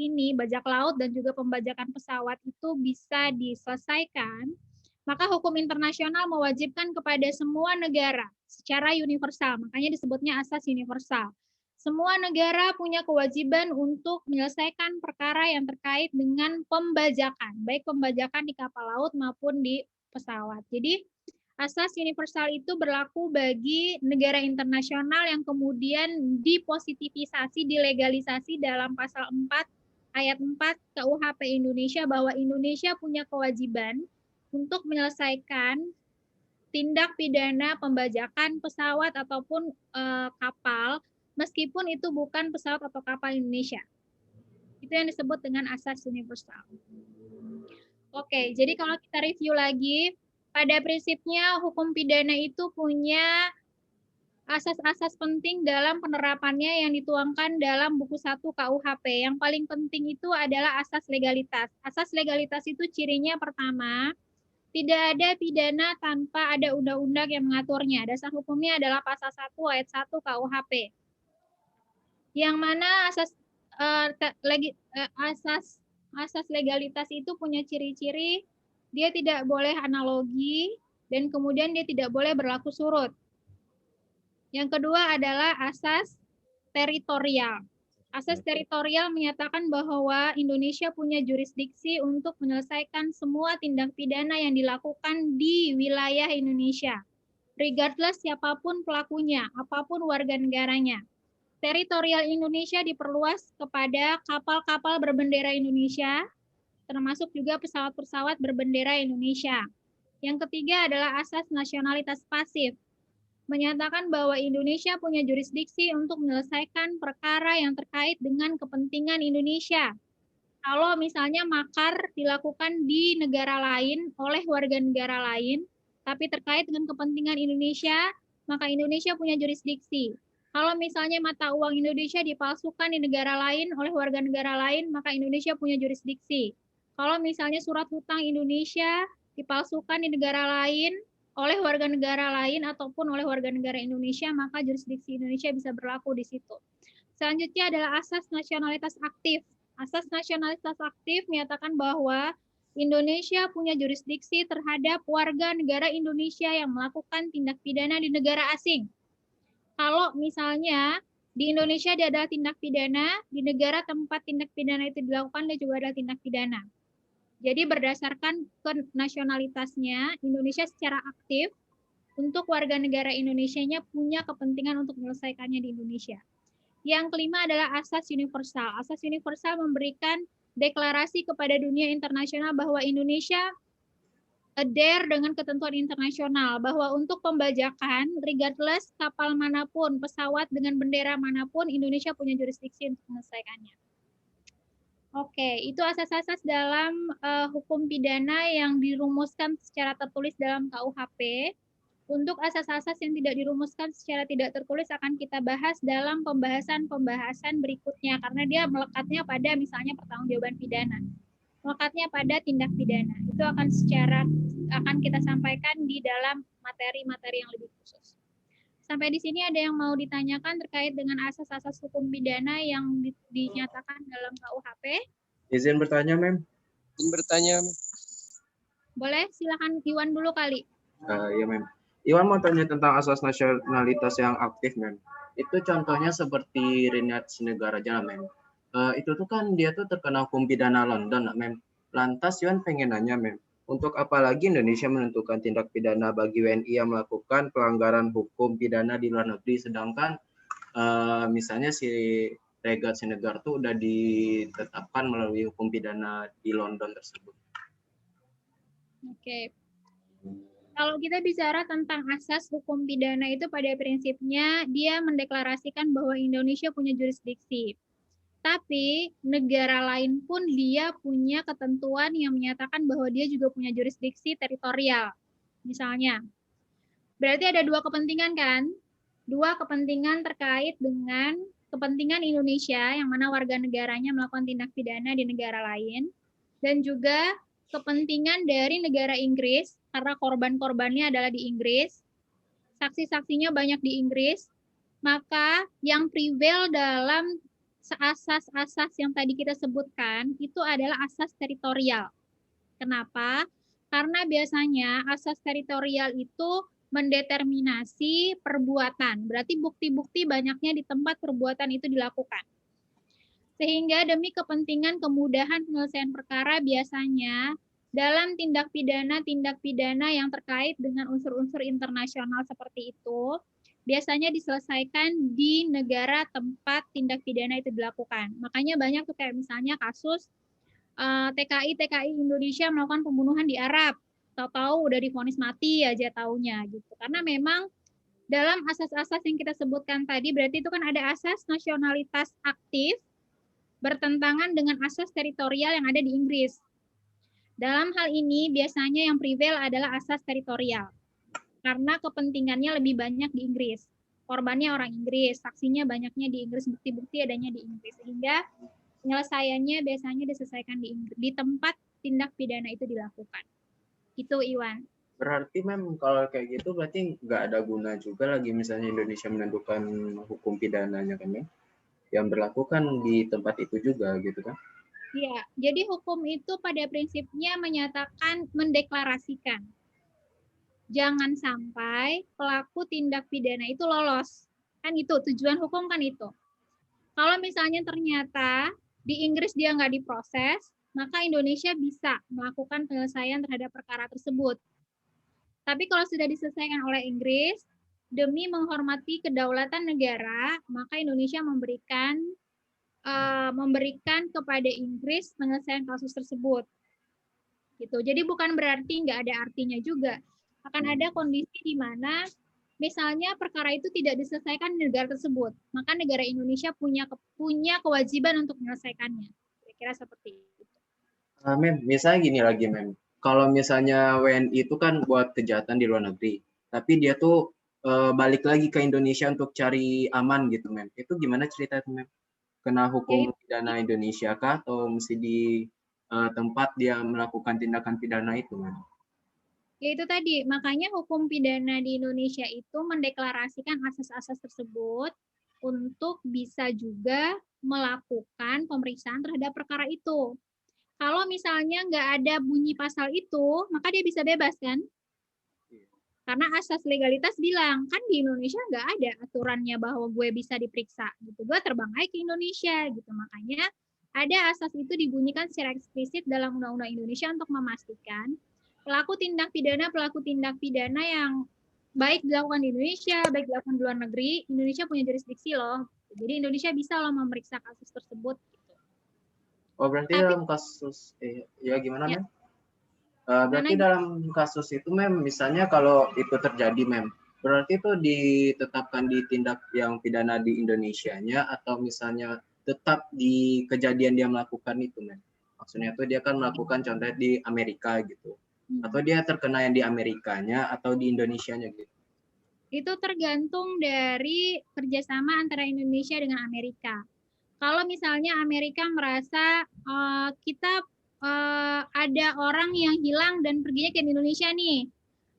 dan juga pembajakan pesawat itu bisa diselesaikan, maka hukum internasional mewajibkan kepada semua negara secara universal. Makanya disebutnya asas universal. Semua negara punya kewajiban untuk menyelesaikan perkara yang terkait dengan pembajakan, baik pembajakan di kapal laut maupun di pesawat. Jadi, asas universal itu berlaku bagi negara internasional yang kemudian dipositivisasi, dilegalisasi dalam pasal 4 ayat 4 KUHP Indonesia bahwa Indonesia punya kewajiban untuk menyelesaikan tindak pidana pembajakan pesawat ataupun kapal, meskipun itu bukan pesawat atau kapal Indonesia. Itu yang disebut dengan asas universal. Oke, jadi kalau kita review lagi, pada prinsipnya hukum pidana itu punya asas-asas penting dalam penerapannya yang dituangkan dalam buku 1 KUHP. Yang paling penting itu adalah asas legalitas. Asas legalitas itu cirinya pertama, tidak ada pidana tanpa ada undang-undang yang mengaturnya. Dasar hukumnya adalah pasal 1 ayat 1 KUHP. Yang mana asas legalitas itu punya ciri-ciri dia tidak boleh analogi dan kemudian dia tidak boleh berlaku surut. Yang kedua adalah asas teritorial. Asas teritorial menyatakan bahwa Indonesia punya jurisdiksi untuk menyelesaikan semua tindak pidana yang dilakukan di wilayah Indonesia, regardless siapapun pelakunya, apapun warga negaranya. Teritorial Indonesia diperluas kepada kapal-kapal berbendera Indonesia, termasuk juga pesawat-pesawat berbendera Indonesia. Yang ketiga adalah asas nasionalitas pasif, menyatakan bahwa Indonesia punya jurisdiksi untuk menyelesaikan perkara yang terkait dengan kepentingan Indonesia. Kalau misalnya makar dilakukan di negara lain oleh warga negara lain, tapi terkait dengan kepentingan Indonesia, maka Indonesia punya jurisdiksi. Kalau misalnya mata uang Indonesia dipalsukan di negara lain oleh warga negara lain, maka Indonesia punya jurisdiksi. Kalau misalnya surat hutang Indonesia dipalsukan di negara lain oleh warga negara lain ataupun oleh warga negara Indonesia, maka jurisdiksi Indonesia bisa berlaku di situ. Selanjutnya adalah asas nasionalitas aktif. Asas nasionalitas aktif menyatakan bahwa Indonesia punya jurisdiksi terhadap warga negara Indonesia yang melakukan tindak pidana di negara asing. Kalau misalnya di Indonesia dia adalah tindak pidana, di negara tempat tindak pidana itu dilakukan dia juga adalah tindak pidana. Jadi berdasarkan nasionalitasnya, Indonesia secara aktif untuk warga negara Indonesianya punya kepentingan untuk menyelesaikannya di Indonesia. Yang kelima adalah asas universal. Asas universal memberikan deklarasi kepada dunia internasional bahwa Indonesia adhere dengan ketentuan internasional, bahwa untuk pembajakan, regardless kapal manapun, pesawat dengan bendera manapun, Indonesia punya jurisdiksi untuk menyelesaikannya. Oke, itu asas-asas dalam hukum pidana yang dirumuskan secara tertulis dalam KUHP. Untuk asas-asas yang tidak dirumuskan secara tidak tertulis akan kita bahas dalam pembahasan-pembahasan berikutnya, karena dia melekatnya pada misalnya pertanggungjawaban pidana, melekatnya pada tindak pidana. Itu akan kita sampaikan di dalam materi-materi yang lebih khusus. Sampai di sini ada yang mau ditanyakan terkait dengan asas-asas hukum pidana yang dinyatakan dalam KUHP? Izin bertanya, Mem. Izin bertanya. Boleh, silakan Iwan dulu kali. Ya, Mem. Iwan mau tanya tentang asas nasionalitas yang aktif, Mem. Itu contohnya seperti Rinat Sinegarja, Mem. Itu tuh kan dia tuh terkena hukum pidana London, Mem. Lantas Iwan pengen nanya, Mem. Untuk apa lagi Indonesia menentukan tindak pidana bagi WNI yang melakukan pelanggaran hukum pidana di luar negeri, sedangkan misalnya si Regat Sinegar tuh udah ditetapkan melalui hukum pidana di London tersebut. Oke. Kalau kita bicara tentang asas hukum pidana itu pada prinsipnya dia mendeklarasikan bahwa Indonesia punya jurisdiksi. Tapi negara lain pun dia punya ketentuan yang menyatakan bahwa dia juga punya jurisdiksi teritorial. Misalnya, berarti ada dua kepentingan kan? Dua kepentingan terkait dengan kepentingan Indonesia yang mana warga negaranya melakukan tindak pidana di negara lain, dan juga kepentingan dari negara Inggris karena korban-korbannya adalah di Inggris, saksi-saksinya banyak di Inggris, maka yang prevail dalam asas-asas yang tadi kita sebutkan itu adalah asas teritorial. Kenapa? Karena biasanya asas teritorial itu mendeterminasi perbuatan. Berarti bukti-bukti banyaknya di tempat perbuatan itu dilakukan. Sehingga demi kepentingan kemudahan penyelesaian perkara biasanya dalam tindak pidana yang terkait dengan unsur-unsur internasional seperti itu, biasanya diselesaikan di negara tempat tindak pidana itu dilakukan. Makanya banyak tuh kayak misalnya kasus TKI Indonesia melakukan pembunuhan di Arab, tahu-tahu udah divonis mati aja taunya gitu. Karena memang dalam asas-asas yang kita sebutkan tadi, berarti itu kan ada asas nasionalitas aktif bertentangan dengan asas teritorial yang ada di Inggris. Dalam hal ini biasanya yang prevail adalah asas teritorial, karena kepentingannya lebih banyak di Inggris. Korbannya orang Inggris, saksinya banyaknya di Inggris, bukti-bukti adanya di Inggris. Sehingga penyelesaiannya biasanya diselesaikan di tempat tindak pidana itu dilakukan. Itu Iwan. Berarti kalau kayak gitu berarti nggak ada guna juga lagi misalnya Indonesia menentukan hukum pidananya kan ya? Yang berlaku kan di tempat itu juga gitu kan? Iya, jadi hukum itu pada prinsipnya menyatakan, mendeklarasikan. Jangan sampai pelaku tindak pidana itu lolos. Kan itu, tujuan hukum kan itu. Kalau misalnya ternyata di Inggris dia nggak diproses, maka Indonesia bisa melakukan penyelesaian terhadap perkara tersebut. Tapi kalau sudah diselesaikan oleh Inggris, demi menghormati kedaulatan negara, maka Indonesia memberikan kepada Inggris penyelesaian kasus tersebut. Gitu. Jadi bukan berarti nggak ada artinya juga. Akan ada kondisi di mana misalnya perkara itu tidak diselesaikan di negara tersebut, maka negara Indonesia punya kewajiban untuk menyelesaikannya. Kira-kira seperti itu. Misalnya gini lagi, kalau misalnya WNI itu kan buat kejahatan di luar negeri, tapi dia tuh balik lagi ke Indonesia untuk cari aman gitu, itu gimana cerita itu, Kena hukum pidana Indonesia kah, atau mesti di tempat dia melakukan tindakan pidana itu, Ya itu tadi, makanya hukum pidana di Indonesia itu mendeklarasikan asas-asas tersebut untuk bisa juga melakukan pemeriksaan terhadap perkara itu. Kalau misalnya nggak ada bunyi pasal itu, maka dia bisa bebas kan? Karena asas legalitas bilang, kan di Indonesia nggak ada aturannya bahwa gue bisa diperiksa. Gitu. Gue terbang aja ke Indonesia. Gitu. Makanya ada asas itu dibunyikan secara eksplisit dalam Undang-Undang Indonesia untuk memastikan pelaku tindak pidana yang baik dilakukan di Indonesia, baik dilakukan di luar negeri, Indonesia punya jurisdiksi loh. Jadi Indonesia bisa loh memeriksa kasus tersebut. Gitu. Oh berarti dalam kasus, gimana ya. Berarti dalam kasus itu misalnya kalau itu terjadi berarti itu ditetapkan di tindak yang pidana di Indonesianya atau misalnya tetap di kejadian dia melakukan itu Maksudnya itu dia kan melakukan contohnya di Amerika gitu. Atau dia terkena yang di Amerikanya atau di Indonesianya gitu? Itu tergantung dari kerjasama antara Indonesia dengan Amerika. Kalau misalnya Amerika merasa kita ada orang yang hilang dan perginya ke Indonesia nih,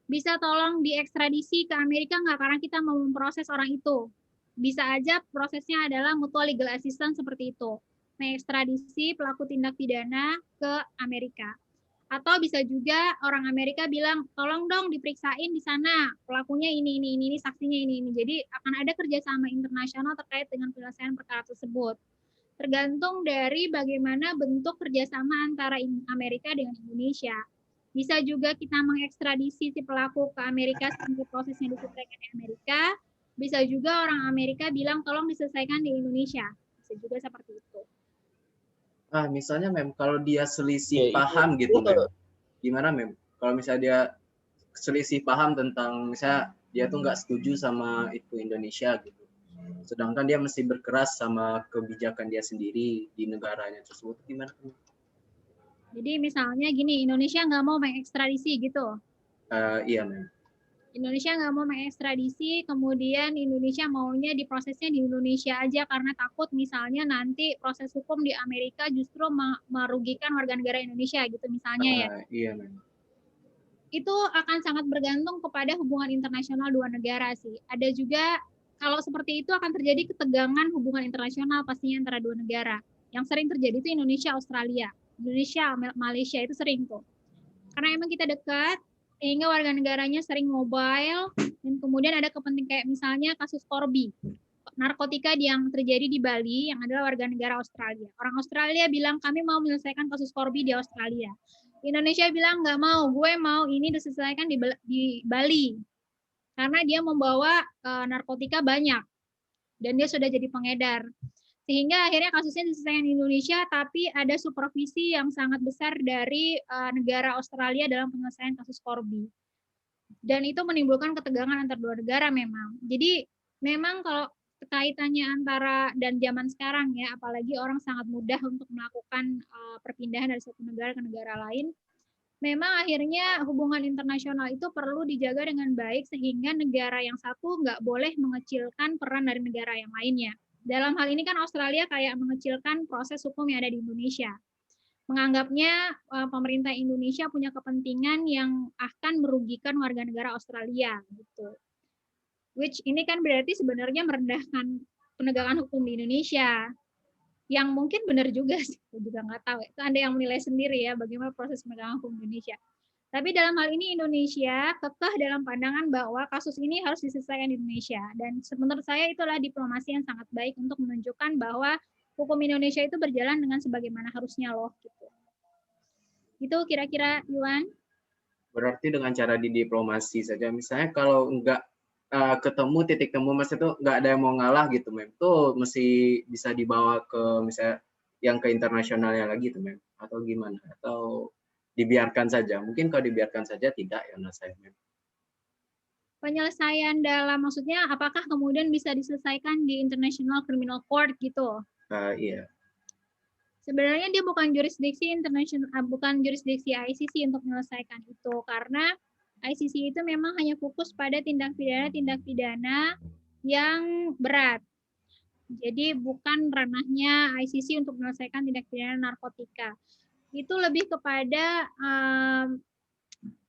bisa tolong diekstradisi ke Amerika nggak? Karena kita mau memproses orang itu. Bisa aja prosesnya adalah mutual legal assistance seperti itu. Mengekstradisi pelaku tindak pidana ke Amerika. Atau bisa juga orang Amerika bilang, tolong dong diperiksain di sana, pelakunya ini, saksinya ini. Jadi akan ada kerjasama internasional terkait dengan penyelesaian perkara tersebut. Tergantung dari bagaimana bentuk kerjasama antara Amerika dengan Indonesia. Bisa juga kita mengekstradisi si pelaku ke Amerika sampai prosesnya diselesaikan di Amerika. Bisa juga orang Amerika bilang, tolong diselesaikan di Indonesia. Bisa juga seperti itu. Misalnya kalau dia selisih paham gitu gimana kalau misalnya dia selisih paham tentang misalnya dia tuh nggak setuju sama itu Indonesia gitu, sedangkan dia mesti berkeras sama kebijakan dia sendiri di negaranya tersebut, gimana? Jadi misalnya gini, Indonesia nggak mau mengekstradisi gitu? Iya Indonesia nggak mau mengekstradisi, kemudian Indonesia maunya diprosesnya di Indonesia aja karena takut misalnya nanti proses hukum di Amerika justru merugikan warga negara Indonesia gitu misalnya ya. Iya Itu akan sangat bergantung kepada hubungan internasional dua negara sih. Ada juga kalau seperti itu akan terjadi ketegangan hubungan internasional pastinya antara dua negara. Yang sering terjadi itu Indonesia Australia, Indonesia Malaysia itu sering tuh. Karena emang kita dekat, sehingga warga negaranya sering mobile, dan kemudian ada kepentingan kayak misalnya kasus Corby, narkotika yang terjadi di Bali, yang adalah warga negara Australia. Orang Australia bilang, kami mau menyelesaikan kasus Corby di Australia. Indonesia bilang, nggak mau, gue mau ini diselesaikan di Bali. karena dia membawa narkotika banyak dan dia sudah jadi pengedar. Sehingga akhirnya kasusnya diselesaikan di Indonesia, tapi ada supervisi yang sangat besar dari negara Australia dalam penyelesaian kasus Corby. Dan itu menimbulkan ketegangan antar dua negara memang. Jadi memang kalau kaitannya antara dan zaman sekarang ya, apalagi orang sangat mudah untuk melakukan perpindahan dari satu negara ke negara lain, memang akhirnya hubungan internasional itu perlu dijaga dengan baik sehingga negara yang satu nggak boleh mengecilkan peran dari negara yang lainnya. Dalam hal ini kan Australia kayak mengecilkan proses hukum yang ada di Indonesia. Menganggapnya pemerintah Indonesia punya kepentingan yang akan merugikan warga negara Australia gitu. Which ini kan berarti sebenarnya merendahkan penegakan hukum di Indonesia. Yang mungkin benar juga sih, saya juga nggak tahu. Itu Anda yang menilai sendiri ya bagaimana proses penegakan hukum Indonesia. Tapi dalam hal ini Indonesia kekeh dalam pandangan bahwa kasus ini harus diselesaikan di Indonesia. Dan menurut saya itulah diplomasi yang sangat baik untuk menunjukkan bahwa hukum Indonesia itu berjalan dengan sebagaimana harusnya loh. Gitu. Itu kira-kira, Iwan? Berarti dengan cara didiplomasi saja. Misalnya kalau nggak ketemu titik temu, maksudnya tuh nggak ada yang mau ngalah gitu, Mem. Tuh mesti bisa dibawa ke misalnya yang ke internasionalnya lagi tuh, Mem. Atau gimana? Atau dibiarkan saja. Mungkin kalau dibiarkan saja tidak ya menurut saya. Penyelesaian dalam maksudnya apakah kemudian bisa diselesaikan di International Criminal Court gitu? Iya. Sebenarnya dia bukan jurisdiksi internasional, bukan jurisdiksi ICC untuk menyelesaikan itu karena ICC itu memang hanya fokus pada tindak pidana yang berat. Jadi bukan ranahnya ICC untuk menyelesaikan tindak pidana narkotika. Itu lebih kepada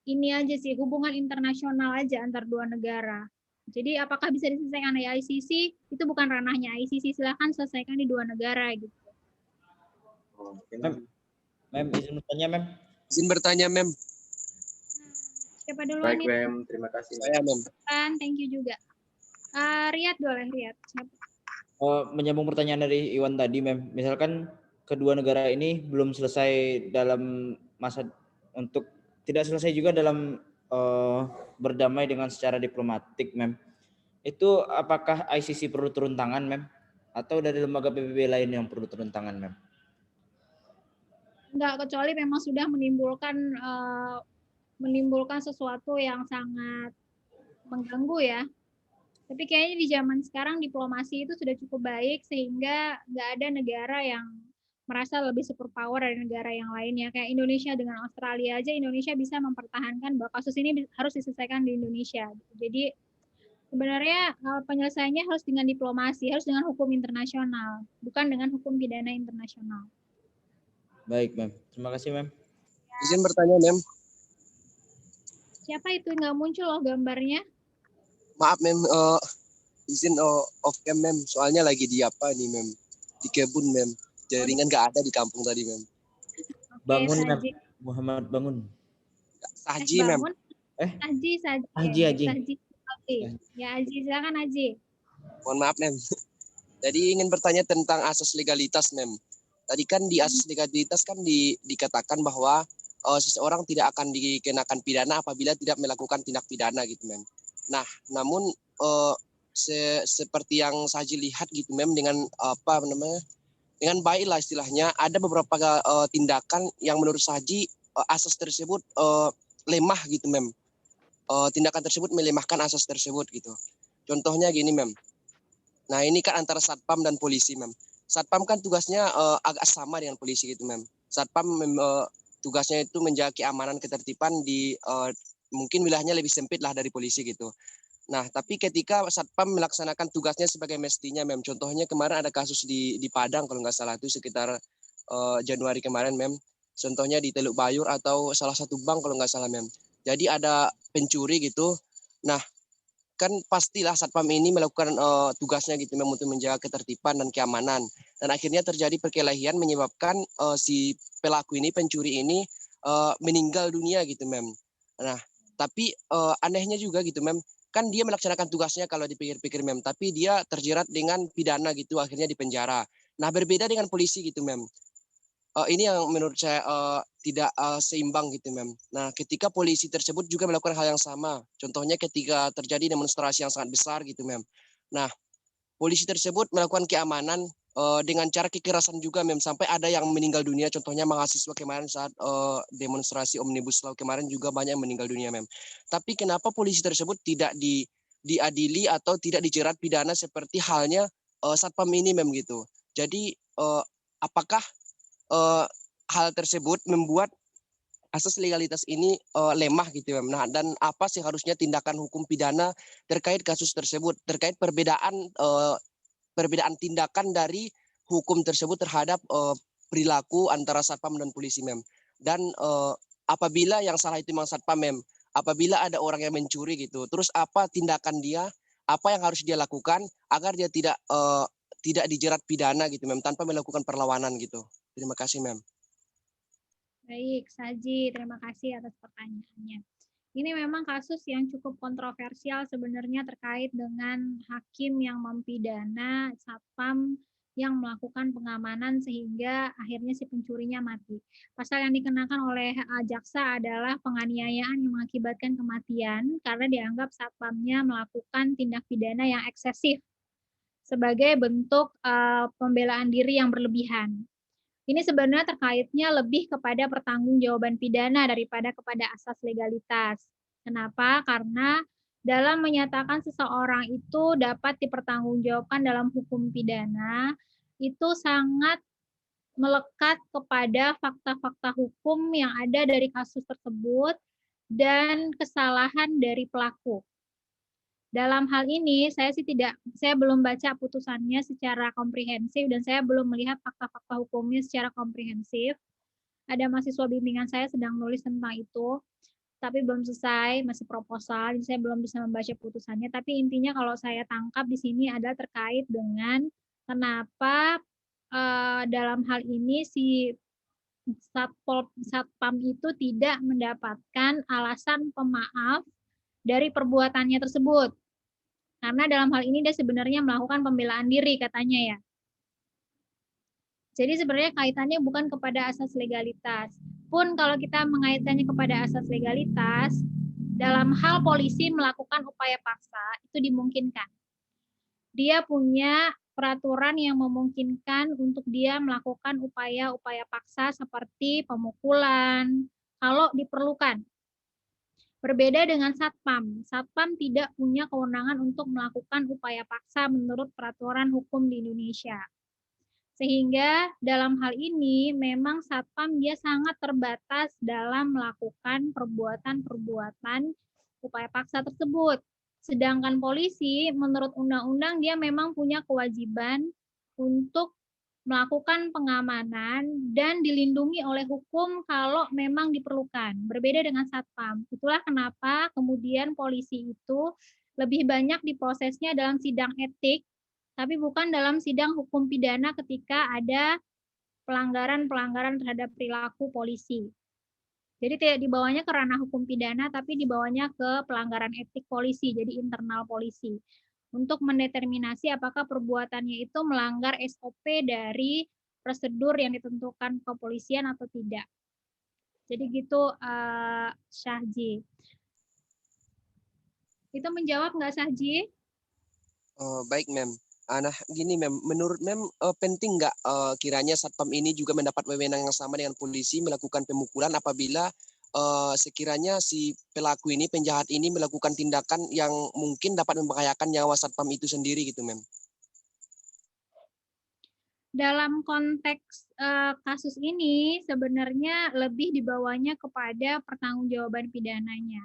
ini aja sih, hubungan internasional aja antar dua negara. Jadi apakah bisa diselesaikan di ICC? Itu bukan ranahnya ICC, silakan selesaikan di dua negara gitu. Mem, izin bertanya, Mem. Izin bertanya, Mem. Siapa duluan? Baik, Mem. Terima kasih. Saya, Mem. Thank you juga. Riyad boleh, Riyad. Menyambung pertanyaan dari Iwan tadi, Mem. Misalkan kedua negara ini belum selesai dalam masa untuk tidak selesai juga dalam berdamai dengan secara diplomatik, Mem. Itu apakah ICC perlu turun tangan, Mem? Atau dari lembaga PBB lain yang perlu turun tangan, Mem? Enggak, kecuali memang sudah menimbulkan sesuatu yang sangat mengganggu ya. Tapi kayaknya di zaman sekarang diplomasi itu sudah cukup baik sehingga nggak ada negara yang merasa lebih superpower dari negara yang lainnya. Kayak Indonesia dengan Australia aja, Indonesia bisa mempertahankan bahwa kasus ini harus diselesaikan di Indonesia. Jadi sebenarnya penyelesaiannya harus dengan diplomasi, harus dengan hukum internasional, bukan dengan hukum pidana internasional. Baik, Mem. Terima kasih, Mem. Izin bertanya, Mem. Siapa itu nggak muncul loh gambarnya? Maaf, Mem. Izin off cam, Mem. Soalnya lagi di apa nih, Mem? Di kebun, Mem. Jaringan nggak ada di kampung tadi, Mem. Bangun, Mem. Muhammad bangun. Saji, Mem. Haji. Ya, Haji, silakan Haji. Mohon maaf, Mem. Jadi ingin bertanya tentang asas legalitas, Mem. Tadi kan di asas legalitas kan dikatakan bahwa seseorang tidak akan dikenakan pidana apabila tidak melakukan tindak pidana gitu, Mem. Nah, namun seperti yang Saji lihat gitu, Mem, dengan apa namanya? Dengan baik lah istilahnya, ada beberapa tindakan yang menurut Saji asas tersebut lemah gitu, Mem. Tindakan tersebut melemahkan asas tersebut gitu. Contohnya gini, Mem. Nah, ini kan antara Satpam dan polisi, Mem. Satpam kan tugasnya agak sama dengan polisi gitu, Mem. Satpam tugasnya itu menjaga keamanan ketertiban di mungkin wilayahnya lebih sempit lah dari polisi gitu. Nah, tapi ketika Satpam melaksanakan tugasnya sebagai mestinya, Mem. Contohnya kemarin ada kasus di Padang kalau nggak salah itu sekitar Januari kemarin, Mem. Contohnya di Teluk Bayur atau salah satu bank kalau nggak salah, Mem. Jadi ada pencuri gitu. Nah, kan pastilah Satpam ini melakukan tugasnya gitu, Mem, untuk menjaga ketertiban dan keamanan. Dan akhirnya terjadi perkelahian menyebabkan si pelaku ini, pencuri ini meninggal dunia gitu, Mem. Nah, tapi anehnya juga gitu, Mem. Kan dia melaksanakan tugasnya kalau dipikir-pikir, Mem. Tapi dia terjerat dengan pidana gitu, akhirnya dipenjara. Nah, berbeda dengan polisi gitu, Mem. Ini yang menurut saya seimbang gitu, Mem. Nah, ketika polisi tersebut juga melakukan hal yang sama. Contohnya ketika terjadi demonstrasi yang sangat besar gitu, Mem. Nah, polisi tersebut melakukan keamanan dengan cara kekerasan juga, Mem. Sampai ada yang meninggal dunia. Contohnya mahasiswa kemarin saat demonstrasi Omnibus Law kemarin juga banyak yang meninggal dunia, Mem. Tapi kenapa polisi tersebut tidak diadili atau tidak dijerat pidana seperti halnya Satpam ini, Mem, gitu. Jadi apakah hal tersebut membuat asas legalitas ini lemah gitu, Mem. Nah, dan apa sih harusnya tindakan hukum pidana terkait kasus tersebut, terkait perbedaan tindakan dari hukum tersebut terhadap perilaku antara Satpam dan polisi, Mem. Dan apabila yang salah itu memang Satpam, Mem, apabila ada orang yang mencuri gitu, terus apa tindakan dia, apa yang harus dia lakukan agar dia tidak dijerat pidana gitu, Mem, tanpa melakukan perlawanan gitu. Terima kasih, Mem. Baik, Saji, terima kasih atas pertanyaannya. Ini memang kasus yang cukup kontroversial sebenarnya terkait dengan hakim yang mempidana Satpam yang melakukan pengamanan sehingga akhirnya si pencurinya mati. Pasal yang dikenakan oleh jaksa adalah penganiayaan yang mengakibatkan kematian karena dianggap Satpamnya melakukan tindak pidana yang eksesif sebagai bentuk pembelaan diri yang berlebihan. Ini sebenarnya terkaitnya lebih kepada pertanggungjawaban pidana daripada kepada asas legalitas. Kenapa? Karena dalam menyatakan seseorang itu dapat dipertanggungjawabkan dalam hukum pidana, itu sangat melekat kepada fakta-fakta hukum yang ada dari kasus tersebut dan kesalahan dari pelaku. Dalam hal ini saya belum baca putusannya secara komprehensif dan saya belum melihat fakta-fakta hukumnya secara komprehensif. Ada mahasiswa bimbingan saya sedang nulis tentang itu, tapi belum selesai, masih proposal, jadi saya belum bisa membaca putusannya. Tapi intinya kalau saya tangkap di sini adalah terkait dengan kenapa dalam hal ini si Satpam itu tidak mendapatkan alasan pemaaf dari perbuatannya tersebut. Karena dalam hal ini dia sebenarnya melakukan pembelaan diri katanya ya. Jadi sebenarnya kaitannya bukan kepada asas legalitas. Pun kalau kita mengaitkannya kepada asas legalitas, dalam hal polisi melakukan upaya paksa itu dimungkinkan. Dia punya peraturan yang memungkinkan untuk dia melakukan upaya-upaya paksa seperti pemukulan kalau diperlukan. Berbeda dengan Satpam. Satpam tidak punya kewenangan untuk melakukan upaya paksa menurut peraturan hukum di Indonesia. Sehingga dalam hal ini memang Satpam dia sangat terbatas dalam melakukan perbuatan-perbuatan upaya paksa tersebut. Sedangkan polisi menurut undang-undang dia memang punya kewajiban untuk melakukan pengamanan dan dilindungi oleh hukum kalau memang diperlukan. Berbeda dengan Satpam. Itulah kenapa kemudian polisi itu lebih banyak diprosesnya dalam sidang etik, tapi bukan dalam sidang hukum pidana ketika ada pelanggaran-pelanggaran terhadap perilaku polisi. Jadi tidak dibawanya ke ranah hukum pidana, tapi dibawanya ke pelanggaran etik polisi, jadi internal polisi. Untuk mendeterminasi apakah perbuatannya itu melanggar SOP dari prosedur yang ditentukan kepolisian atau tidak. Jadi gitu, Syahji. Itu menjawab nggak, Syahji? Baik, Mem. Nah, gini, Mem. Menurut Mem, penting nggak kiranya Satpam ini juga mendapat wewenang yang sama dengan polisi melakukan pemukulan apabila sekiranya si pelaku ini, penjahat ini melakukan tindakan yang mungkin dapat membahayakan nyawa Satpam itu sendiri gitu, Mem? Dalam konteks kasus ini sebenarnya lebih dibawanya kepada pertanggungjawaban pidananya.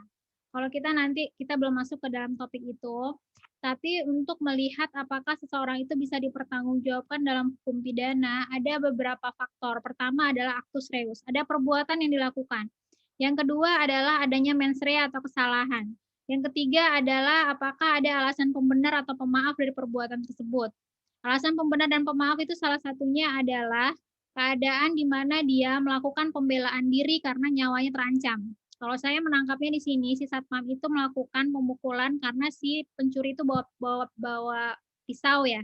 Kalau kita belum masuk ke dalam topik itu, tapi untuk melihat apakah seseorang itu bisa dipertanggungjawabkan dalam hukum pidana, ada beberapa faktor. Pertama adalah actus reus, ada perbuatan yang dilakukan. Yang kedua adalah adanya mens rea atau kesalahan. Yang ketiga adalah apakah ada alasan pembenar atau pemaaf dari perbuatan tersebut. Alasan pembenar dan pemaaf itu salah satunya adalah keadaan di mana dia melakukan pembelaan diri karena nyawanya terancam. Kalau saya menangkapnya di sini, si Satpam itu melakukan pemukulan karena si pencuri itu bawa pisau ya.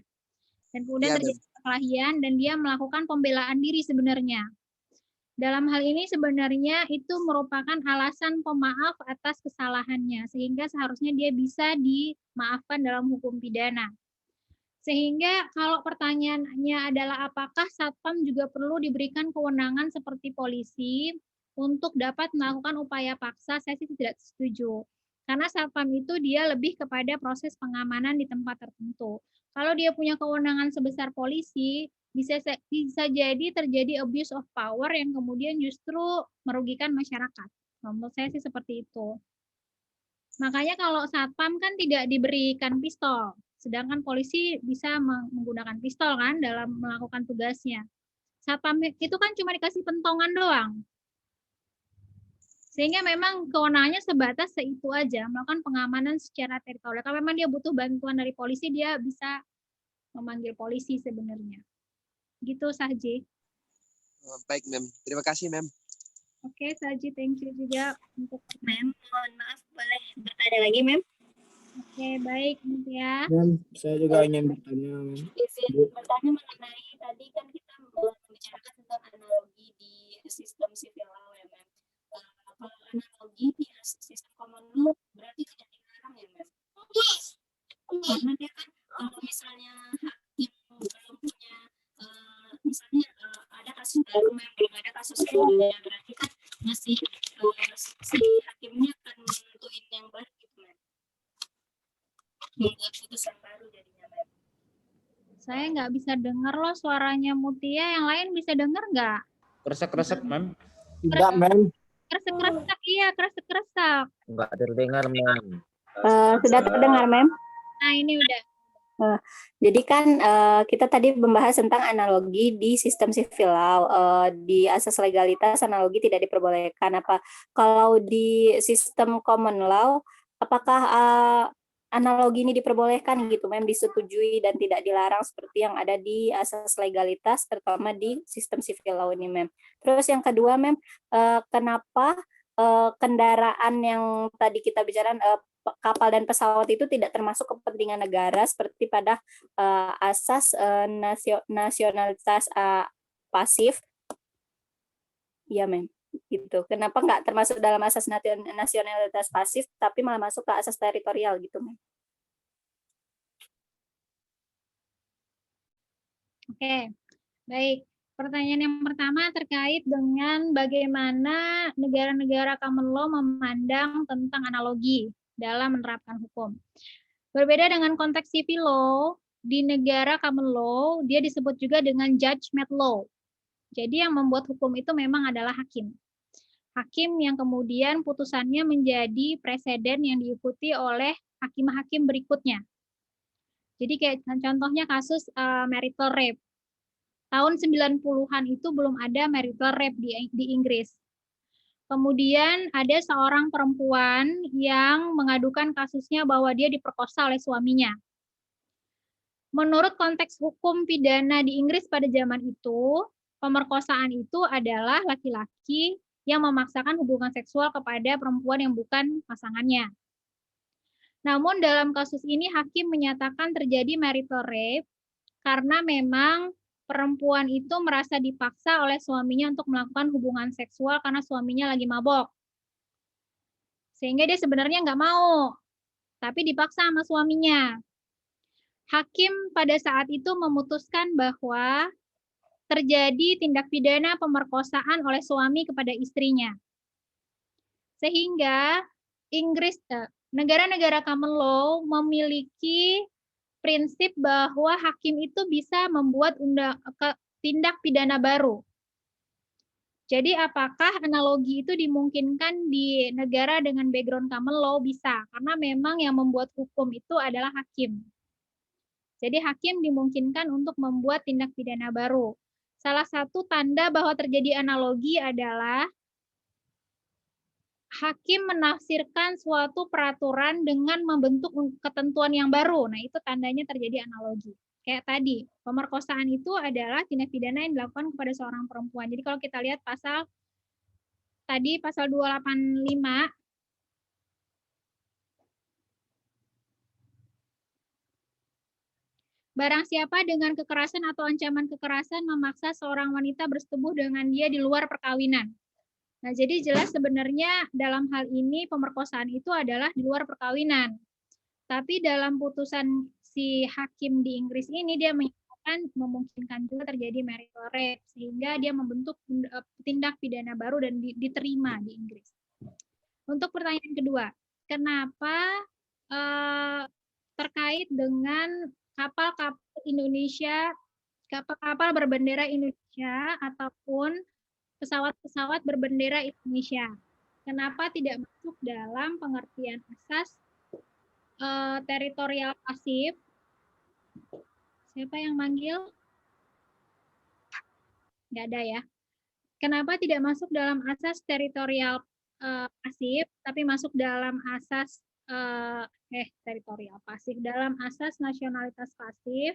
Dan kemudian terjadi perkelahian dan dia melakukan pembelaan diri sebenarnya. Dalam hal ini sebenarnya itu merupakan alasan pemaaf atas kesalahannya, sehingga seharusnya dia bisa dimaafkan dalam hukum pidana. Sehingga kalau pertanyaannya adalah apakah Satpam juga perlu diberikan kewenangan seperti polisi untuk dapat melakukan upaya paksa, saya sih tidak setuju. Karena Satpam itu dia lebih kepada proses pengamanan di tempat tertentu. Kalau dia punya kewenangan sebesar polisi, bisa jadi terjadi abuse of power yang kemudian justru merugikan masyarakat. Menurut saya sih seperti itu. Makanya kalau Satpam kan tidak diberikan pistol, sedangkan polisi bisa menggunakan pistol kan dalam melakukan tugasnya. Satpam itu kan cuma dikasih pentongan doang. Sehingga memang kewenangannya sebatas seitu aja, melakukan pengamanan secara teritorial. Kalau memang dia butuh bantuan dari polisi, dia bisa memanggil polisi sebenarnya. Gitu, Saji. Baik, Mem. Terima kasih, Mem. Oke, Saji, thank you juga untuk Mem. Mohon maaf, boleh bertanya lagi, Mem? Oke, baik, Mutia. Mem, saya juga ingin bertanya, Mem. Izin bertanya mengenai tadi kan kita membicarakan tentang analogi di sistem civil law ya, Mem. Kalau analogi di sistem common law berarti tidak dilarang ya, Mem? Karena dia kan kalau misalnya hakim belum punya misalnya ada kasus baru, Mem, belum ada kasus sebelumnya, berarti kan masih si hakimnya akan menentuin yang baru gitu, Mem. Membuat putusan baru jadinya, Mem. Saya nggak bisa dengar loh suaranya Mutia. Yang lain bisa dengar nggak? Kresek-kresek, Mem. Tidak, Mem. Kresek-kresek, iya, kresek-kresek. Enggak terdengar, Mem. Sudah terdengar, Mem? Nah, ini udah. Jadi kan kita tadi membahas tentang analogi di sistem civil law. Di asas legalitas analogi tidak diperbolehkan. Kalau di sistem common law, apakah analogi ini diperbolehkan gitu, Mem, disetujui dan tidak dilarang seperti yang ada di asas legalitas, terutama di sistem civil law ini, Mem. Terus yang kedua, Mem, kenapa kendaraan yang tadi kita bicarakan kapal dan pesawat itu tidak termasuk kepentingan negara seperti pada asas nasionalitas pasif, ya, Mem, gitu. Kenapa nggak termasuk dalam asas nasionalitas pasif, tapi malah masuk ke asas teritorial gitu, Mem? Oke, baik. Pertanyaan yang pertama terkait dengan bagaimana negara-negara common law memandang tentang analogi dalam menerapkan hukum. Berbeda dengan konteks civil law, di negara common law, dia disebut juga dengan judgment law. Jadi yang membuat hukum itu memang adalah hakim. Hakim yang kemudian putusannya menjadi preseden yang diikuti oleh hakim-hakim berikutnya. Jadi kayak contohnya kasus marital rape. Tahun 90-an itu belum ada marital rape di Inggris. Kemudian ada seorang perempuan yang mengadukan kasusnya bahwa dia diperkosa oleh suaminya. Menurut konteks hukum pidana di Inggris pada zaman itu, pemerkosaan itu adalah laki-laki yang memaksakan hubungan seksual kepada perempuan yang bukan pasangannya. Namun dalam kasus ini hakim menyatakan terjadi marital rape karena memang perempuan itu merasa dipaksa oleh suaminya untuk melakukan hubungan seksual karena suaminya lagi mabok. Sehingga dia sebenarnya nggak mau, tapi dipaksa sama suaminya. Hakim pada saat itu memutuskan bahwa terjadi tindak pidana pemerkosaan oleh suami kepada istrinya. Sehingga Inggris, negara-negara common law memiliki prinsip bahwa hakim itu bisa membuat tindak pidana baru. Jadi apakah analogi itu dimungkinkan di negara dengan background common law? Bisa, karena memang yang membuat hukum itu adalah hakim. Jadi hakim dimungkinkan untuk membuat tindak pidana baru. Salah satu tanda bahwa terjadi analogi adalah hakim menafsirkan suatu peraturan dengan membentuk ketentuan yang baru. Nah, itu tandanya terjadi analogi. Kayak tadi, pemerkosaan itu adalah tindak pidana yang dilakukan kepada seorang perempuan. Jadi kalau kita lihat pasal 285, Barang siapa dengan kekerasan atau ancaman kekerasan memaksa seorang wanita bersetubuh dengan dia di luar perkawinan. Nah, jadi jelas sebenarnya dalam hal ini pemerkosaan itu adalah di luar perkawinan. Tapi dalam putusan si hakim di Inggris ini dia menyatakan memungkinkan juga terjadi marital rape sehingga dia membentuk tindak pidana baru dan diterima di Inggris. Untuk pertanyaan kedua, kenapa terkait dengan kapal-kapal Indonesia, kapal-kapal berbendera Indonesia ataupun pesawat-pesawat berbendera Indonesia? Kenapa tidak masuk dalam pengertian asas teritorial pasif? Siapa yang manggil? Nggak ada ya. Kenapa tidak masuk dalam asas teritorial pasif, tapi masuk dalam asas teritorial pasif, dalam asas nasionalitas pasif?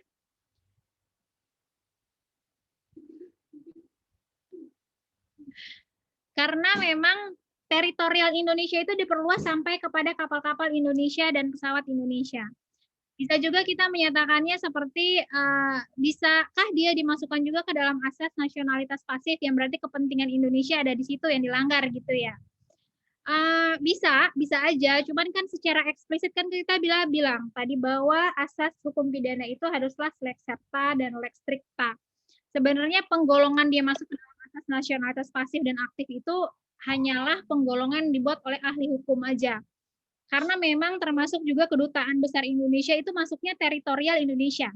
Karena memang teritorial Indonesia itu diperluas sampai kepada kapal-kapal Indonesia dan pesawat Indonesia. Bisa juga kita menyatakannya seperti bisakah dia dimasukkan juga ke dalam asas nasionalitas pasif yang berarti kepentingan Indonesia ada di situ yang dilanggar gitu ya. Bisa aja, cuman kan secara eksplisit kan kita bilang tadi bahwa asas hukum pidana itu haruslah lex serta dan lex stricta. Sebenarnya penggolongan dia masuk ke dalam asas nasionalitas pasif dan aktif itu hanyalah penggolongan dibuat oleh ahli hukum aja. Karena memang termasuk juga kedutaan besar Indonesia itu masuknya teritorial Indonesia.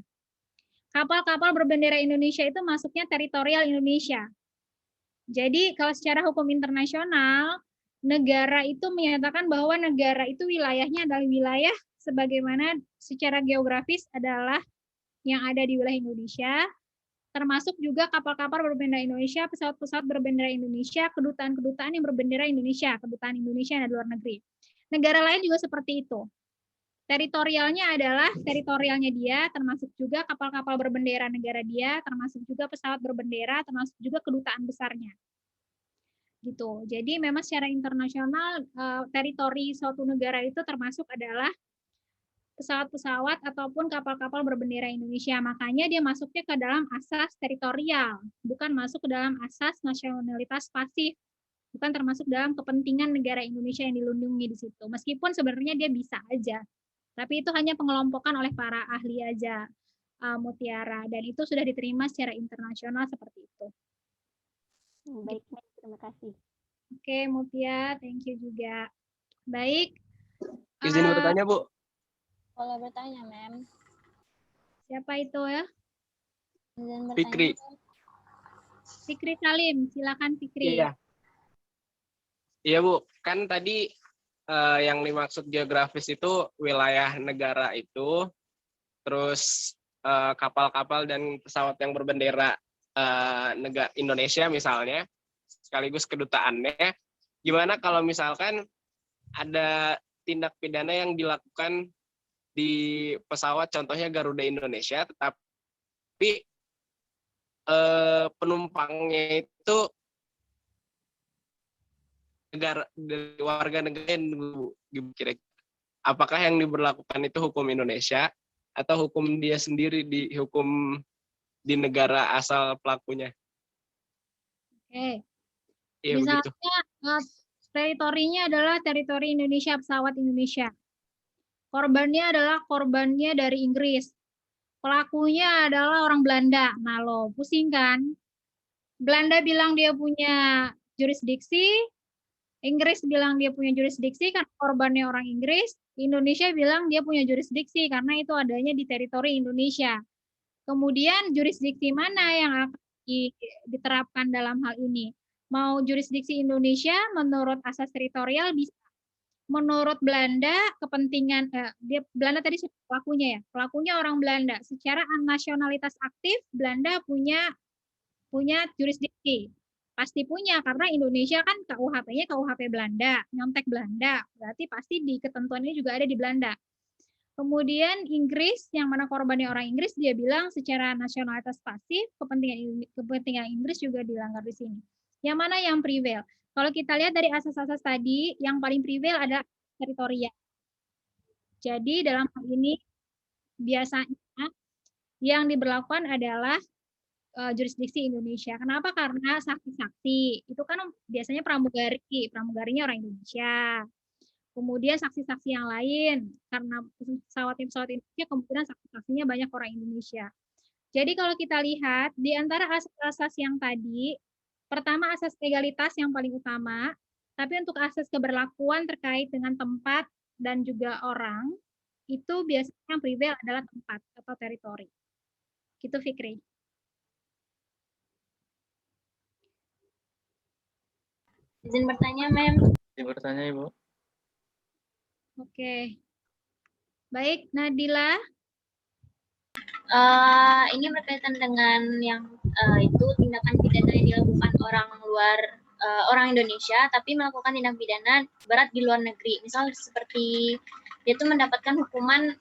Kapal-kapal berbendera Indonesia itu masuknya teritorial Indonesia. Jadi kalau secara hukum internasional, negara itu menyatakan bahwa negara itu wilayahnya adalah wilayah sebagaimana secara geografis adalah yang ada di wilayah Indonesia, termasuk juga kapal-kapal berbendera Indonesia, pesawat-pesawat berbendera Indonesia, kedutaan-kedutaan yang berbendera Indonesia, kedutaan Indonesia yang ada di luar negeri. Negara lain juga seperti itu. Teritorialnya adalah teritorialnya dia, termasuk juga kapal-kapal berbendera negara dia, termasuk juga pesawat berbendera, termasuk juga kedutaan besarnya. Gitu. Jadi memang secara internasional teritori suatu negara itu termasuk adalah pesawat-pesawat ataupun kapal-kapal berbendera Indonesia. Makanya dia masuknya ke dalam asas teritorial, bukan masuk ke dalam asas nasionalitas pasif, bukan termasuk dalam kepentingan negara Indonesia yang dilindungi di situ. Meskipun sebenarnya dia bisa aja, tapi itu hanya pengelompokan oleh para ahli aja, Mutiara, dan itu sudah diterima secara internasional seperti itu. Baik, terima kasih. Oke, Mutia, thank you juga. Baik. Izin bertanya, Bu. Boleh bertanya, Mem. Siapa itu ya? Fikri. Fikri Salim, silakan Fikri. Iya. Iya, Bu. Kan tadi yang dimaksud geografis itu wilayah negara itu, terus kapal-kapal dan pesawat yang berbendera negara Indonesia misalnya, sekaligus kedutaannya. Gimana kalau misalkan ada tindak pidana yang dilakukan di pesawat, contohnya Garuda Indonesia, tetapi penumpangnya itu warga negara kira-kira, apakah yang diberlakukan itu hukum Indonesia atau hukum dia sendiri, di hukum di negara asal pelakunya? Oke. Ya, misalnya begitu. Teritorinya adalah teritori Indonesia, pesawat Indonesia. Korbannya adalah korbannya dari Inggris. Pelakunya adalah orang Belanda. Nah, lo pusing kan? Belanda bilang dia punya jurisdiksi, Inggris bilang dia punya jurisdiksi karena korbannya orang Inggris, Indonesia bilang dia punya jurisdiksi karena itu adanya di teritori Indonesia. Kemudian jurisdiksi mana yang akan diterapkan dalam hal ini? Mau jurisdiksi Indonesia menurut asas teritorial bisa. Menurut Belanda kepentingan Belanda tadi pelakunya ya, pelakunya orang Belanda. Secara nasionalitas aktif Belanda punya jurisdiksi. Pasti punya karena Indonesia kan KUHP-nya KUHP Belanda, nyontek Belanda. Berarti pasti di ketentuan ini juga ada di Belanda. Kemudian Inggris, yang mana korbannya orang Inggris, dia bilang secara nasionalitas pasif kepentingan Inggris juga dilanggar di sini. Yang mana yang prevail? Kalau kita lihat dari asas-asas tadi, yang paling prevail adalah teritorial. Jadi dalam hal ini biasanya yang diberlakukan adalah jurisdiksi Indonesia. Kenapa? Karena saksi-saksi itu kan biasanya pramugarinya orang Indonesia. Kemudian saksi-saksi yang lain, karena pesawat Indonesia, kemudian saksi-saksinya banyak orang Indonesia. Jadi kalau kita lihat, di antara asas-asas yang tadi, pertama asas legalitas yang paling utama, tapi untuk asas keberlakuan terkait dengan tempat dan juga orang, itu biasanya yang prevail adalah tempat atau teritori. Gitu, Fikri. Izin bertanya, Mem. Izin bertanya, Ibu. Oke. Baik, Nadila. Ini berkaitan dengan yang itu tindakan pidana yang dilakukan orang Indonesia, tapi melakukan tindak pidana berat di luar negeri. Misal seperti dia itu mendapatkan hukuman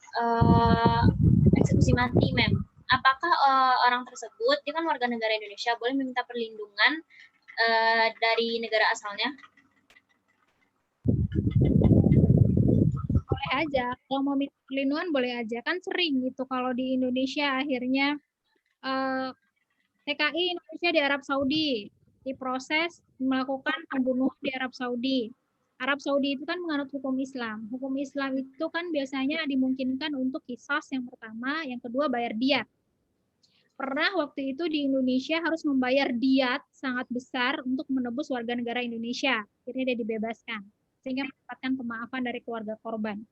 eksekusi mati, Mem. Apakah orang tersebut, dia kan warga negara Indonesia, boleh meminta perlindungan dari negara asalnya? Boleh aja, kalau mau minta perlindungan boleh aja. Kan sering gitu kalau di Indonesia akhirnya TKI Indonesia di Arab Saudi diproses melakukan pembunuhan di Arab Saudi. Arab Saudi itu kan menganut hukum Islam. Hukum Islam itu kan biasanya dimungkinkan untuk qisas yang pertama, yang kedua bayar diat. Pernah waktu itu di Indonesia harus membayar diat sangat besar untuk menebus warga negara Indonesia. Akhirnya dia dibebaskan, sehingga mendapatkan pemaafan dari keluarga korban.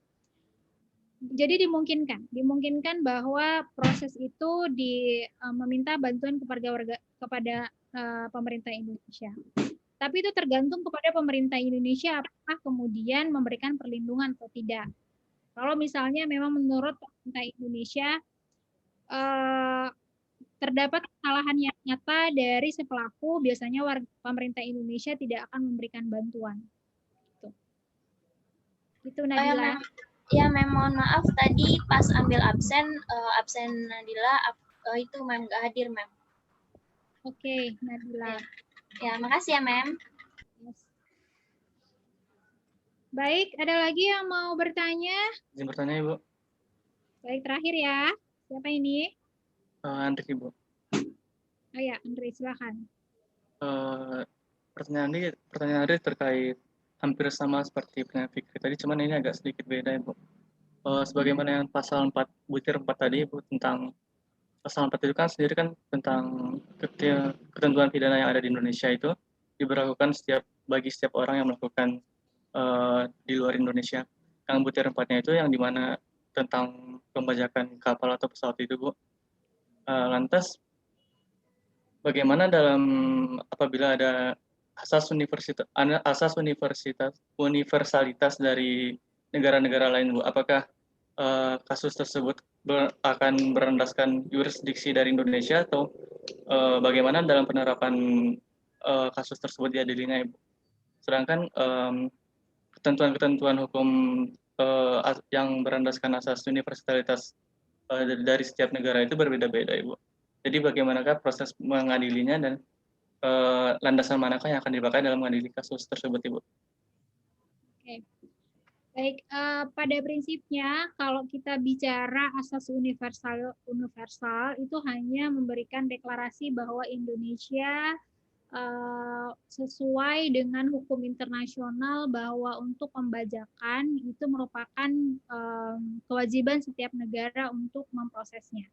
Jadi dimungkinkan bahwa proses itu meminta bantuan kepada pemerintah Indonesia. Tapi itu tergantung kepada pemerintah Indonesia apakah kemudian memberikan perlindungan atau tidak. Kalau misalnya memang menurut pemerintah Indonesia terdapat kesalahan yang nyata dari si pelaku, biasanya pemerintah Indonesia tidak akan memberikan bantuan. Itu Nadila. Ya, Mem, mohon maaf tadi pas ambil absen Nadila itu Mem nggak hadir, Mem. Oke, Nadila. Ya, makasih ya, Mem. Yes. Baik, ada lagi yang mau bertanya? Izin bertanya, Ibu. Baik, terakhir ya. Siapa ini? Andri, Ibu. Oh ya, Andri, silakan. Pertanyaan Andri terkait hampir sama seperti pertanyaan Fikri tadi, cuman ini agak sedikit beda, Ibu. Sebagaimana yang pasal 4, butir 4 tadi, Ibu, tentang pasal 4 itu kan sendiri kan tentang ketentuan pidana yang ada di Indonesia itu diberlakukan bagi setiap orang yang melakukan di luar Indonesia. Yang butir 4-nya itu yang dimana tentang pembajakan kapal atau pesawat itu, Bu. Lantas bagaimana apabila ada asas universalitas dari negara-negara lain, Bu? Apakah kasus tersebut akan berlandaskan jurisdiksi dari Indonesia atau bagaimana dalam penerapan kasus tersebut diadilinya, Ibu? Sedangkan ketentuan-ketentuan hukum yang berlandaskan asas universalitas dari setiap negara itu berbeda-beda, Ibu. Jadi bagaimanakah proses mengadilinya dan landasan manakah yang akan dipakai dalam mengadili kasus tersebut, Ibu? Oke. Baik, pada prinsipnya kalau kita bicara asas universal itu hanya memberikan deklarasi bahwa Indonesia sesuai dengan hukum internasional bahwa untuk pembajakan itu merupakan kewajiban setiap negara untuk memprosesnya.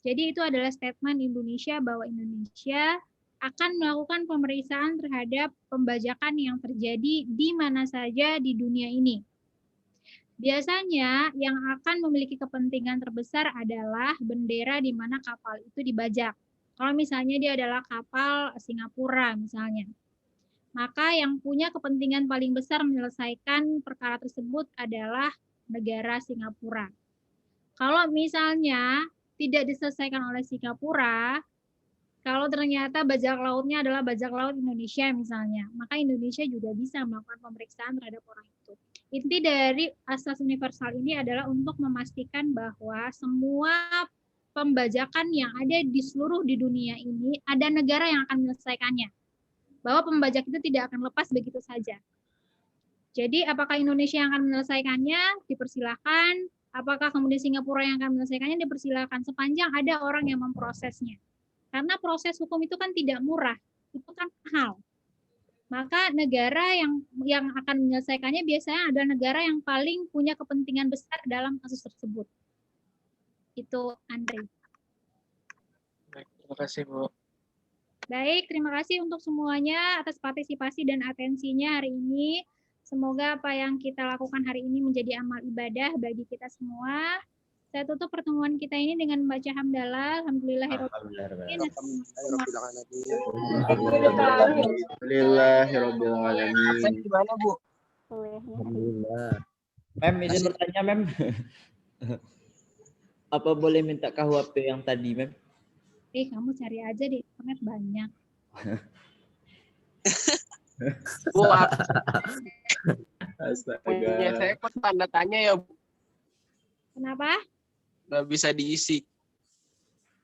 Jadi itu adalah statement Indonesia bahwa Indonesia akan melakukan pemeriksaan terhadap pembajakan yang terjadi di mana saja di dunia ini. Biasanya yang akan memiliki kepentingan terbesar adalah bendera di mana kapal itu dibajak. Kalau misalnya dia adalah kapal Singapura misalnya, maka yang punya kepentingan paling besar menyelesaikan perkara tersebut adalah negara Singapura. Kalau misalnya tidak diselesaikan oleh Singapura, kalau ternyata bajak lautnya adalah bajak laut Indonesia misalnya, maka Indonesia juga bisa melakukan pemeriksaan terhadap orang itu. Inti dari asas universal ini adalah untuk memastikan bahwa semua pembajakan yang ada di seluruh di dunia ini ada negara yang akan menyelesaikannya. Bahwa pembajak itu tidak akan lepas begitu saja. Jadi apakah Indonesia yang akan menyelesaikannya? Dipersilahkan. apakah kemudian Singapura yang akan menyelesaikannya, dipersilakan sepanjang ada orang yang memprosesnya. Karena proses hukum itu kan tidak murah, itu kan mahal. Maka negara yang akan menyelesaikannya biasanya adalah negara yang paling punya kepentingan besar dalam kasus tersebut. Itu Andre. Baik, terima kasih Bu. Baik, terima kasih untuk semuanya atas partisipasi dan atensinya hari ini. Semoga apa yang kita lakukan hari ini menjadi amal ibadah bagi kita semua. Saya tutup pertemuan kita ini dengan membaca hamdalah. Alhamdulillahirrahmanirrahim. Alhamdulillahirrahmanirrahim. Gimana Bu? Alhamdulillah. Mem, izin bertanya, Mem. Apa boleh minta KUHP yang tadi, Mem? Kamu cari aja di internet banyak. Bu, Astaga. punya saya kok tanda tanya ya Bu. Kenapa? Nggak bisa diisi.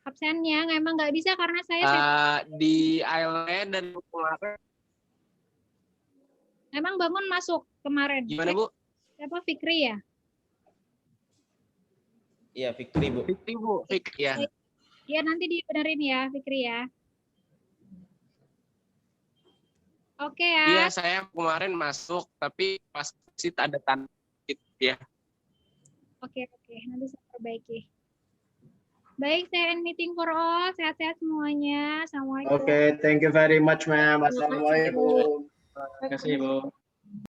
Absennya emang nggak bisa karena saya Di Island dan kemarin. emang bangun masuk kemarin. Gimana Bu? Siapa Fikri ya? Iya, Fikri, Bu. Fikri Bu, Fikri ya. Iya, nanti dibenerin ya, Fikri ya. Oke ya. Iya, saya kemarin masuk, tapi pas sit ada tanda ya. Oke, nanti saya perbaiki. Baik, saya end meeting for all. Sehat-sehat semuanya. Assalamualaikum. Oke, thank you very much, ma'am. Assalamualaikum. Terima kasih Bu.